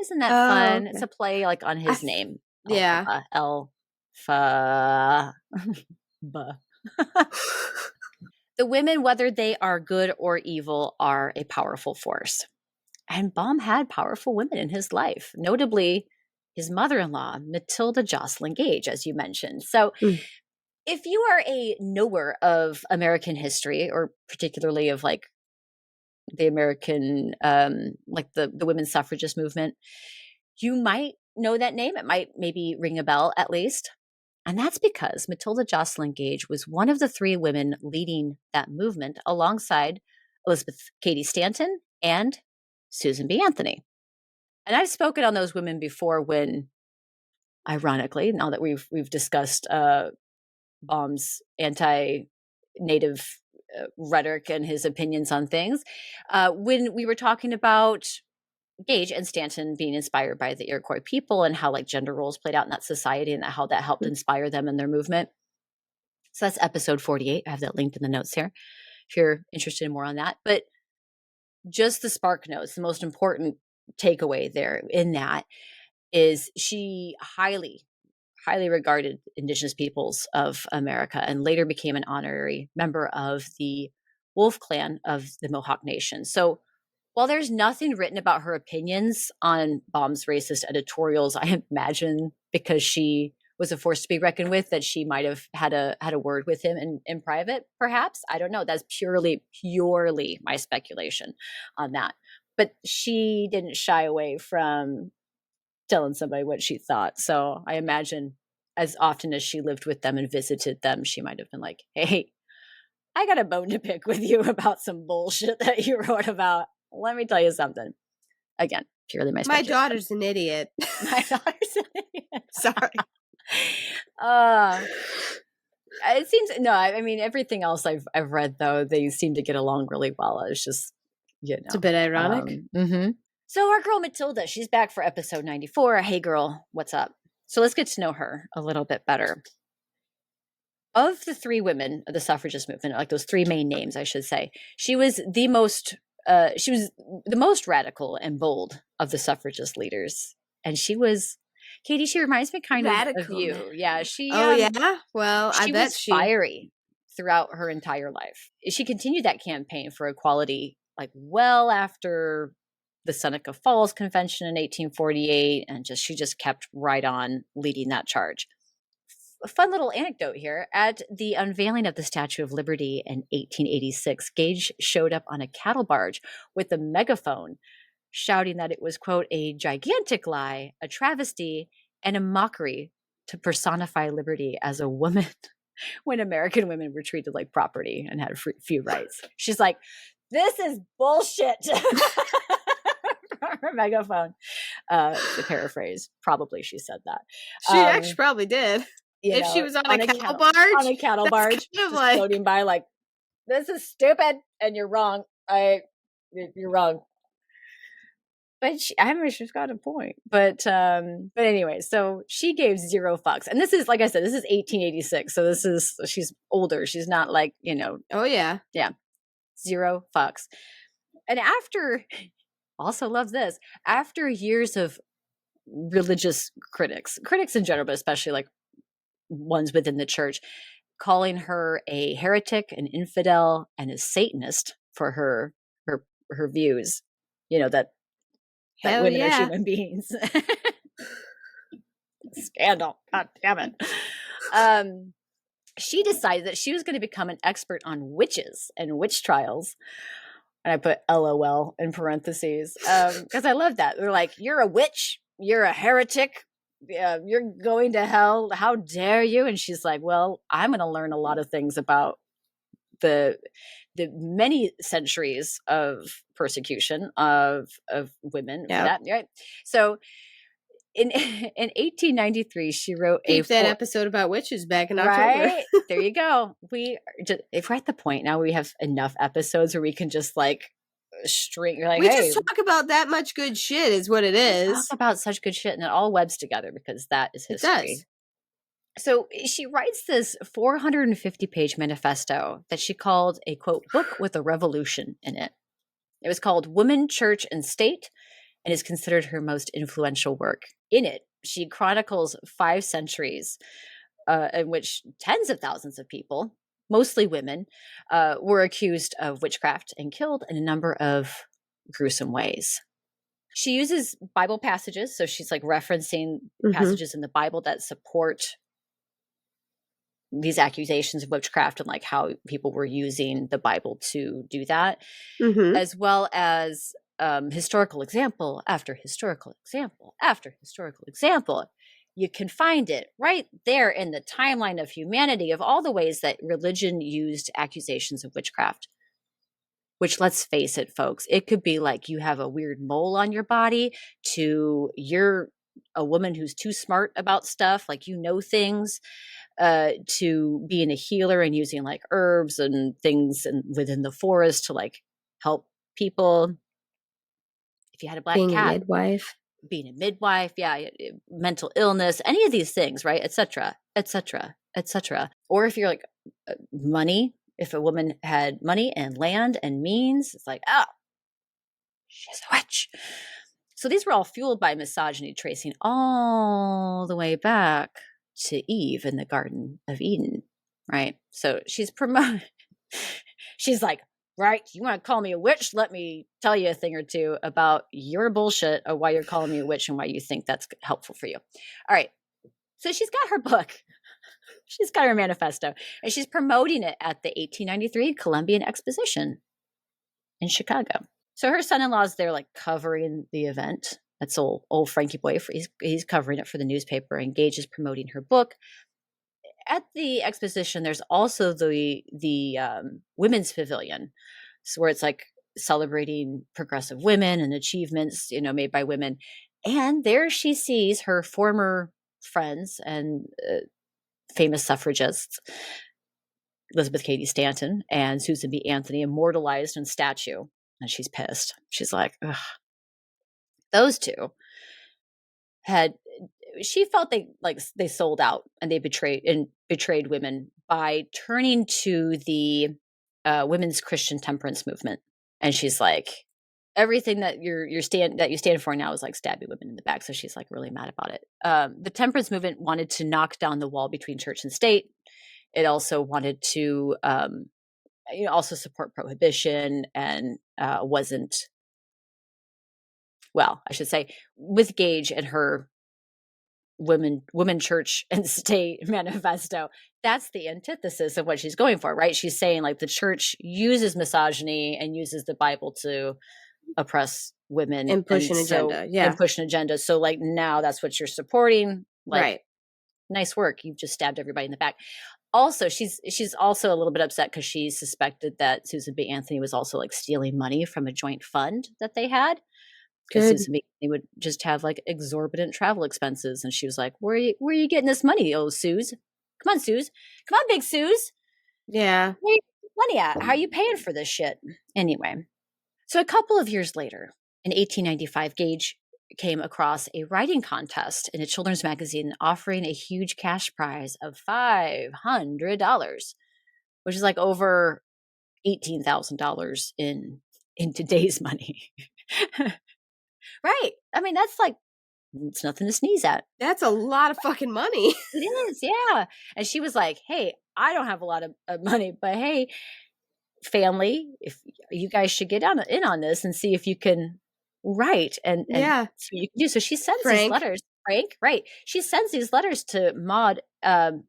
Isn't that fun? Okay. It's a play like on his name. Yeah. Elphaba. The women, whether they are good or evil, are a powerful force. And Baum had powerful women in his life, notably his mother-in-law, Matilda Joslyn Gage, as you mentioned. So if you are a knower of American history, or particularly of like the American, like the women's suffragist movement, you might know that name. It might maybe ring a bell at least. And that's because Matilda Joslyn Gage was one of the three women leading that movement alongside Elizabeth Cady Stanton and Susan B. Anthony. And I've spoken on those women before when, ironically, now that we've discussed Baum's anti-Native rhetoric and his opinions on things, when we were talking about Gage and Stanton being inspired by the Iroquois people and how like gender roles played out in that society and how that helped inspire them in their movement. So that's episode 48. I have that linked in the notes here if you're interested in more on that. But just the spark notes, the most important takeaway there in that is she highly regarded Indigenous peoples of America and later became an honorary member of the Wolf Clan of the Mohawk Nation. So while there's nothing written about her opinions on Baum's racist editorials, I imagine because she was a force to be reckoned with that she might have had a word with him in private, perhaps. I don't know. That's purely my speculation on that. But she didn't shy away from telling somebody what she thought. So I imagine as often as she lived with them and visited them, she might have been like, hey, I got a bone to pick with you about some bullshit that you wrote about. Let me tell you something. Again, purely my speculation. My daughter's an idiot. My daughter's an idiot. Sorry. It seems, no, I mean, everything else I've read, though, they seem to get along really well. It's just, it's a bit ironic. So our girl Matilda, she's back for episode 94. Hey girl, what's up? So let's get to know her a little bit better. Of the three women of the suffragist movement, like those three main names, I should say, she was the most radical and bold of the suffragist leaders. And she was, Katie, she reminds me kind of you. Yeah, she. Yeah? Well, I bet she was fiery throughout her entire life. She continued that campaign for equality, like well after the Seneca Falls Convention in 1848, and she just kept right on leading that charge. A fun little anecdote here. At the unveiling of the Statue of Liberty in 1886, Gage showed up on a cattle barge with a megaphone, shouting that it was, quote, a gigantic lie, a travesty, and a mockery to personify liberty as a woman when American women were treated like property and had few rights. She's like, this is bullshit. Her megaphone. To paraphrase, probably she said that. She actually probably did. If she was on a cattle barge. On a cattle barge, kind of like, floating by like, this is stupid and you're wrong. You're wrong. But she's got a point. But anyway, so she gave zero fucks. And this is, like I said, this is 1886. So she's older. She's not like, Oh, yeah. Yeah. Zero fucks. And also love this, after years of religious critics in general, but especially like ones within the church, calling her a heretic, an infidel, and a Satanist for her views, that women are human beings. Scandal. God damn it. She decided that she was going to become an expert on witches and witch trials. And I put LOL in parentheses because I love that. They're like, you're a witch. You're a heretic. You're going to hell. How dare you? And she's like, well, I'm going to learn a lot of things about the many centuries of persecution of women. Yep. For that, right? So in 1893, she wrote that episode about witches back in October. Right? There you go. If we're at the point now, we have enough episodes where we can just like string. You're like, we just talk about that much good shit, is what it is. Talk about such good shit, and it all webs together because that is history. It does. So she writes this 450-page manifesto that she called a, quote, book with a revolution in it. It was called Woman, Church, and State, and is considered her most influential work. In it, she chronicles 5 centuries in which tens of thousands of people, mostly women, were accused of witchcraft and killed in a number of gruesome ways. She uses Bible passages, so she's like referencing passages in the Bible that support these accusations of witchcraft and like how people were using the Bible to do that, as well as historical example after historical example after historical example. You can find it right there in the timeline of humanity of all the ways that religion used accusations of witchcraft. which, let's face it, folks, it could be like you have a weird mole on your body, to you're a woman who's too smart about stuff, like you know things, to being a healer and using like herbs and things and within the forest to like help people. If you had a black Being a cat, midwife. being a midwife, yeah, mental illness, any of these things, right, etc., etc., etc. Or if you're like money, if a woman had money and land and means, it's like, oh, she's a witch. So these were all fueled by misogyny, tracing all the way back to Eve in the Garden of Eden, right? So she's promoted. She's like, right, you want to call me a witch? Let me tell you a thing or two about your bullshit of why you're calling me a witch and why you think that's helpful for you. All right. So she's got her book. She's got her manifesto, and she's promoting it at the 1893 Columbian Exposition in Chicago. So her son-in-law is there, like covering the event. That's old Frankie boy. He's covering it for the newspaper. And Gage is promoting her book. At the exposition, there's also the women's pavilion, so where it's like celebrating progressive women and achievements, made by women. And there she sees her former friends and famous suffragists, Elizabeth Cady Stanton and Susan B. Anthony, immortalized in statue. And she's pissed. She's like, ugh. Those two she felt they sold out and they betrayed women by turning to the women's Christian temperance movement. And she's like, everything that you stand for now is like stabbing women in the back. So she's like really mad about it. The temperance movement wanted to knock down the wall between church and state. It also wanted to also support prohibition, and wasn't, well, I should say, with Gage and her women church and state manifesto, that's the antithesis of what she's going for, right? She's saying like the church uses misogyny and uses the Bible to oppress women And push an agenda. Yeah. And push an agenda. So like now that's what you're supporting. Like, right. Nice work. You've just stabbed everybody in the back. Also, she's also a little bit upset because she suspected that Susan B. Anthony was also like stealing money from a joint fund that they had. Because Susan B. Anthony would just have like exorbitant travel expenses, and she was like, "Where are you getting this money, oh Suze? Come on, Suze. Come on, big Suze. Yeah. Where are you getting money at? How are you paying for this shit?" Anyway, so a couple of years later, in 1895, Gage came across a writing contest in a children's magazine offering a huge cash prize of $500, which is like over $18,000 in today's money. Right. I mean, that's like, it's nothing to sneeze at. That's a lot of fucking money. It is, yeah. And she was like, hey, I don't have a lot of money, but hey, family, if you guys should get in on this and see if you can write and yeah, see what you can do. So she sends these letters, Frank, right? She sends these letters to Maud and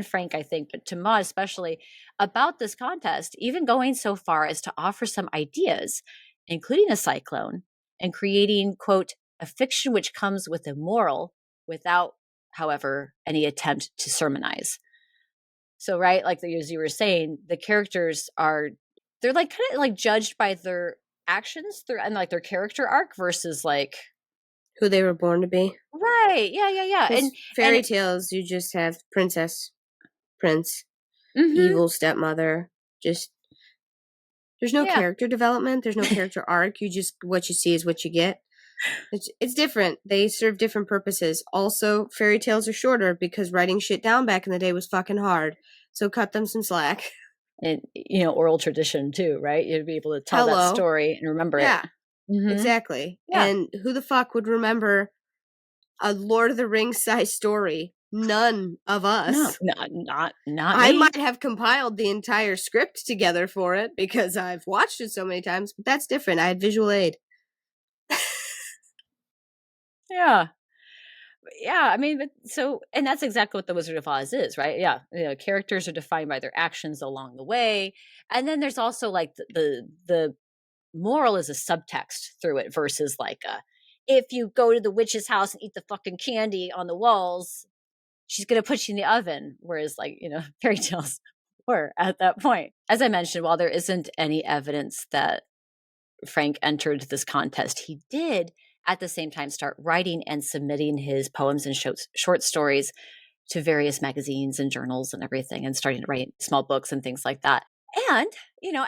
Frank, I think, but to Maud especially, about this contest, even going so far as to offer some ideas, including a cyclone, and creating, quote, a fiction which comes with a moral without, however, any attempt to sermonize. So, right, like as you were saying, the characters they're like kind of like judged by their actions and like their character arc versus like who they were born to be. Right. Yeah. And fairy tales, you just have princess, prince, evil stepmother. Just there's no character development. There's no character arc. You just, what you see is what you get. It's different. They serve different purposes. Also, fairy tales are shorter because writing shit down back in the day was fucking hard. So cut them some slack. And, oral tradition too, right? You'd be able to tell that story and remember it. Exactly. Yeah. And who the fuck would remember a Lord of the Rings size story? None of us. No, not I me. might have compiled the entire script together for it because I've watched it so many times, but that's different. I had visual aid. Yeah. I mean, and that's exactly what the Wizard of Oz is, right? Yeah. Characters are defined by their actions along the way. And then there's also like the moral is a subtext through it versus like if you go to the witch's house and eat the fucking candy on the walls, she's going to put you in the oven. Whereas like, fairy tales, were at that point. As I mentioned, while there isn't any evidence that Frank entered this contest, he did at the same time start writing and submitting his poems and short stories to various magazines and journals and everything, and starting to write small books and things like that. And,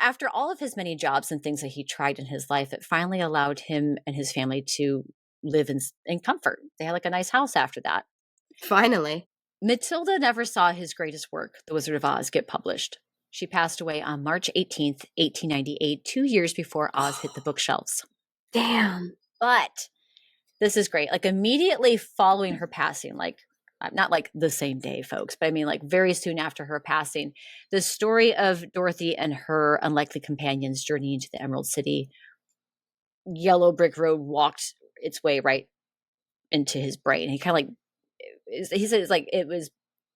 after all of his many jobs and things that he tried in his life, it finally allowed him and his family to live in comfort. They had like a nice house after that. Finally. Matilda never saw his greatest work, The Wizard of Oz, get published. She passed away on March 18th, 1898, 2 years before Oz hit the bookshelves. Damn. But this is great. Like immediately following her passing, like not like the same day, folks, but I mean like very soon after her passing, the story of Dorothy and her unlikely companions journeying to the Emerald City, yellow brick road walked its way right into his brain. He kind of like, he said it's like it was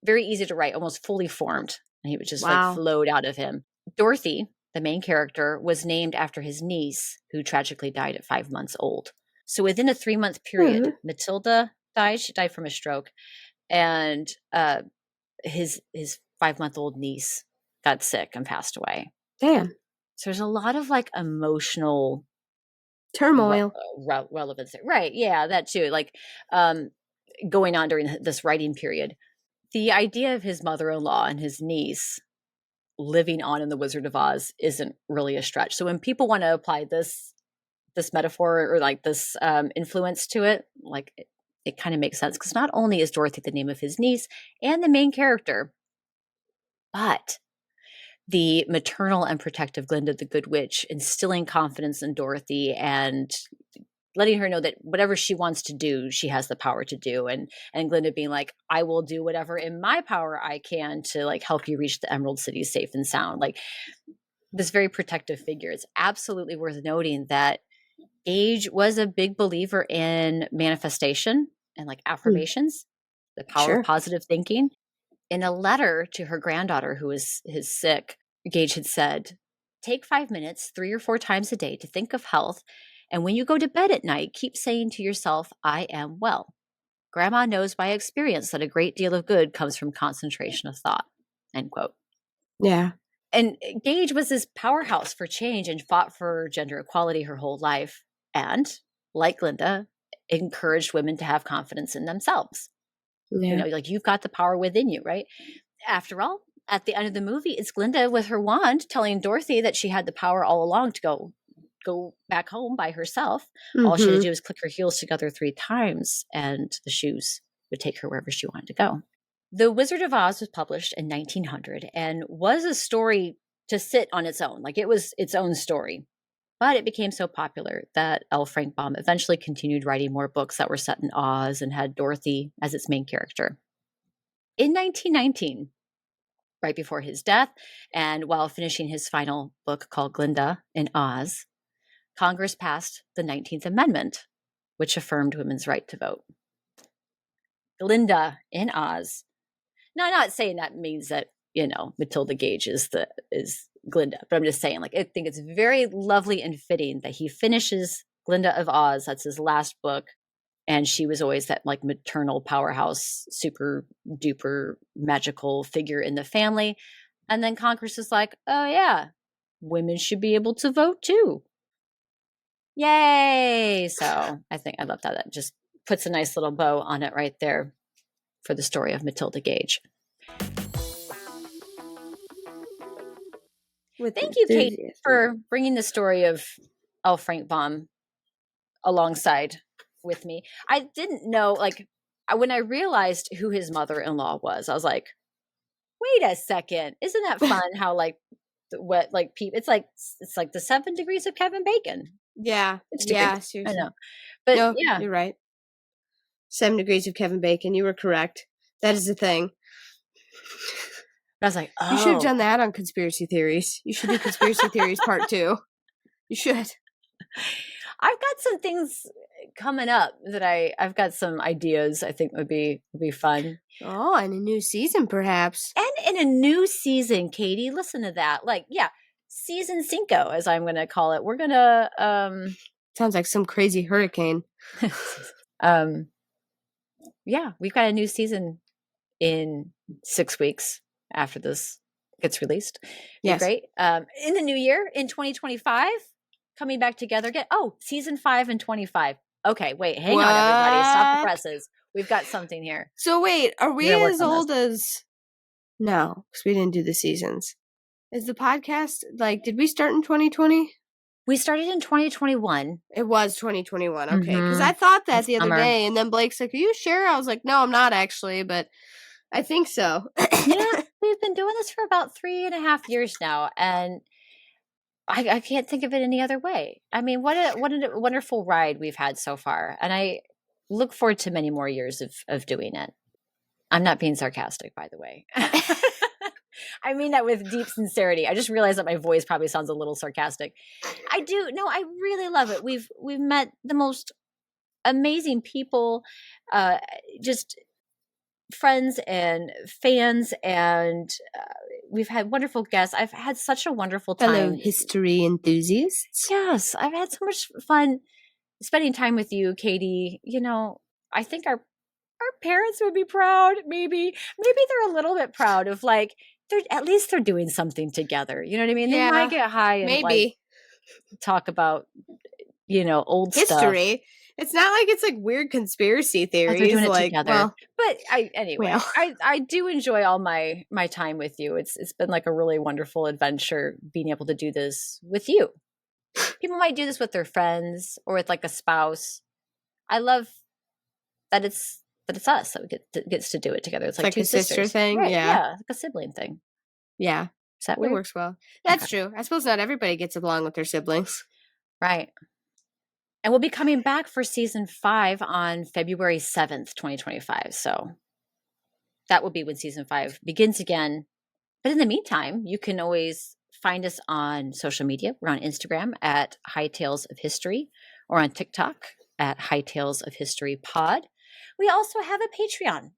very easy to write, almost fully formed. And he would just like flowed out of him. Dorothy, the main character, was named after his niece, who tragically died at 5 months old. So within a 3-month period, Matilda died. She died from a stroke. And his 5-month-old niece got sick and passed away. Damn. So there's a lot of like emotional turmoil relevance. Right. Yeah, that too. Like going on during this writing period. The idea of his mother-in-law and his niece living on in the Wizard of Oz isn't really a stretch. So when people want to apply this metaphor or like this influence to it, like it kind of makes sense, because not only is Dorothy the name of his niece and the main character, but the maternal and protective Glinda the Good Witch instilling confidence in Dorothy and letting her know that whatever she wants to do, she has the power to do. And Glinda being like, I will do whatever in my power I can to like help you reach the Emerald City safe and sound. Like this very protective figure. It's absolutely worth noting that Gage was a big believer in manifestation and like affirmations, the power of positive thinking. In a letter to her granddaughter who was sick, Gage had said, take 5 minutes 3 or 4 times a day to think of health. And when you go to bed at night, keep saying to yourself, I am well. Grandma knows by experience that a great deal of good comes from concentration of thought. End quote. Yeah. And Gage was this powerhouse for change and fought for gender equality her whole life. And like Glinda, encouraged women to have confidence in themselves. Yeah. Like you've got the power within you, right? After all, at the end of the movie, it's Glinda with her wand telling Dorothy that she had the power all along to go back home by herself. All she had to do was click her heels together 3 times and the shoes would take her wherever she wanted to go. The Wizard of Oz was published in 1900 and was a story to sit on its own. Like it was its own story. But it became so popular that L. Frank Baum eventually continued writing more books that were set in Oz and had Dorothy as its main character. In 1919, right before his death, and while finishing his final book called Glinda in Oz, Congress passed the 19th Amendment, which affirmed women's right to vote. Glinda in Oz. Now, I'm not saying that means that, Matilda Gage is Glinda, but I'm just saying, like, I think it's very lovely and fitting that he finishes Glinda of Oz. That's his last book. And she was always that like maternal powerhouse, super duper magical figure in the family. And then Congress is like, oh yeah, women should be able to vote too. Yay. So I think I love that. That just puts a nice little bow on it right there for the story of Matilda Gage. Thank you, Kate, for bringing the story of L. Frank Baum alongside with me. I didn't know, like, when I realized who his mother-in-law was, I was like, wait a second. Isn't that fun how, like, what, like, people, it's like the 7 degrees of Kevin Bacon. Yeah. Yeah, seriously. I know. But no, yeah. You're right. 7 degrees of Kevin Bacon. You were correct. That is the thing. I was like, oh. You should have done that on Conspiracy Theories. You should do Conspiracy Theories Part 2. You should. I've got some things coming up that I've got some ideas I think would be fun. Oh, and a new season perhaps. And in a new season, Katie, listen to that. Like, yeah, season 5, as I'm going to call it. We're going to sounds like some crazy hurricane. Yeah, we've got a new season in 6 weeks after this gets released. Yes. Be great. In the new year, in 2025, coming back together again. Oh, season 5 and 25. Okay, wait, hang on, everybody. Stop the What? presses. We've got something here. So wait, are we We're gonna work as on this. old as? No, because we didn't do the seasons. Is the podcast like? Did we start in 2020? We started in 2021. It was 2021. Okay, because Mhm. I thought that This the other summer. day, and then Blake's like, "Are you sure?" I was like, "No, I'm not actually, but I think so." Yeah, we've been doing this for about 3.5 years now, and I can't think of it any other way. I mean, what a wonderful ride we've had so far, and I look forward to many more years of doing it. I'm not being sarcastic, by the way. I mean that with deep sincerity. I just realized that my voice probably sounds a little sarcastic. I do. No, I really love it. We've met the most amazing people, just friends and fans, and we've had wonderful guests. I've had such a wonderful time. Fellow history enthusiasts. Yes, I've had so much fun spending time with you, Katie. You know, I think our parents would be proud. Maybe they're a little bit proud of like at least they're doing something together. You know what I mean? Yeah, they might get high and maybe like talk about old stuff. history. It's not like it's like weird conspiracy But they're theories. doing it Like, together. well, But anyway, well. I do enjoy all my time with you. It's been like a really wonderful adventure being able to do this with you. People might do this with their friends or with like a spouse. I love that it's us that gets to do it together. It's like two a sister sisters. thing. Right, Yeah. like a sibling thing. Yeah. Is that It weird? works well. That's true. I suppose not everybody gets along with their siblings. Right. And we'll be coming back for season 5 on February 7th, 2025. So that will be when season 5 begins again. But in the meantime, you can always find us on social media. We're on Instagram at High Tales of History or on TikTok at High Tales of History Pod. We also have a Patreon.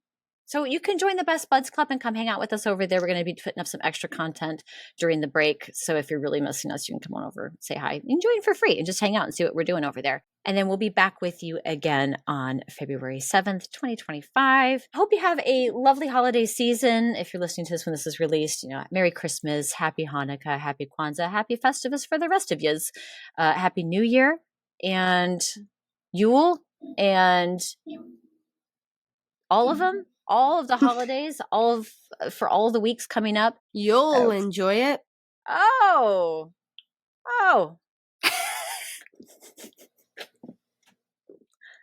So you can join the Best Buds Club and come hang out with us over there. We're going to be putting up some extra content during the break. So if you're really missing us, you can come on over, say hi, and join for free and just hang out and see what we're doing over there. And then we'll be back with you again on February 7th, 2025. Hope you have a lovely holiday season. If you're listening to this when this is released, Merry Christmas, Happy Hanukkah, Happy Kwanzaa, Happy Festivus for the rest of yous. Happy New Year and Yule and all of them. All of the holidays, for all the weeks coming up. You'll enjoy it. Oh.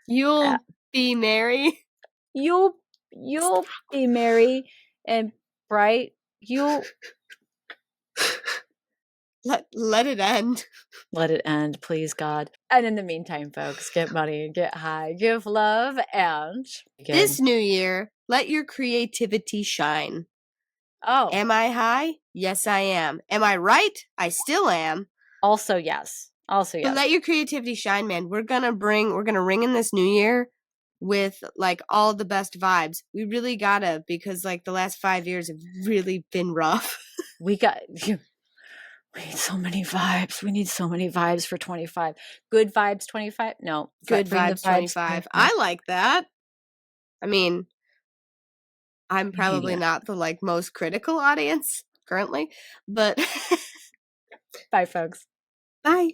You'll be merry. You'll be merry and bright. You'll let it end. Let it end, please, God. And in the meantime, folks, get money, get high, give love, and this new year, let your creativity shine. Oh. Am I high? Yes, I am. Am I right? I still am. Also, yes. But let your creativity shine, man. We're gonna ring in this new year with like all the best vibes. We really gotta, because like the last 5 years have really been rough. We need so many vibes. We need so many vibes for 25. Good vibes 25? No. Good vibes 25. I like that. I mean, I'm probably not the like most critical audience currently, but bye, folks. Bye.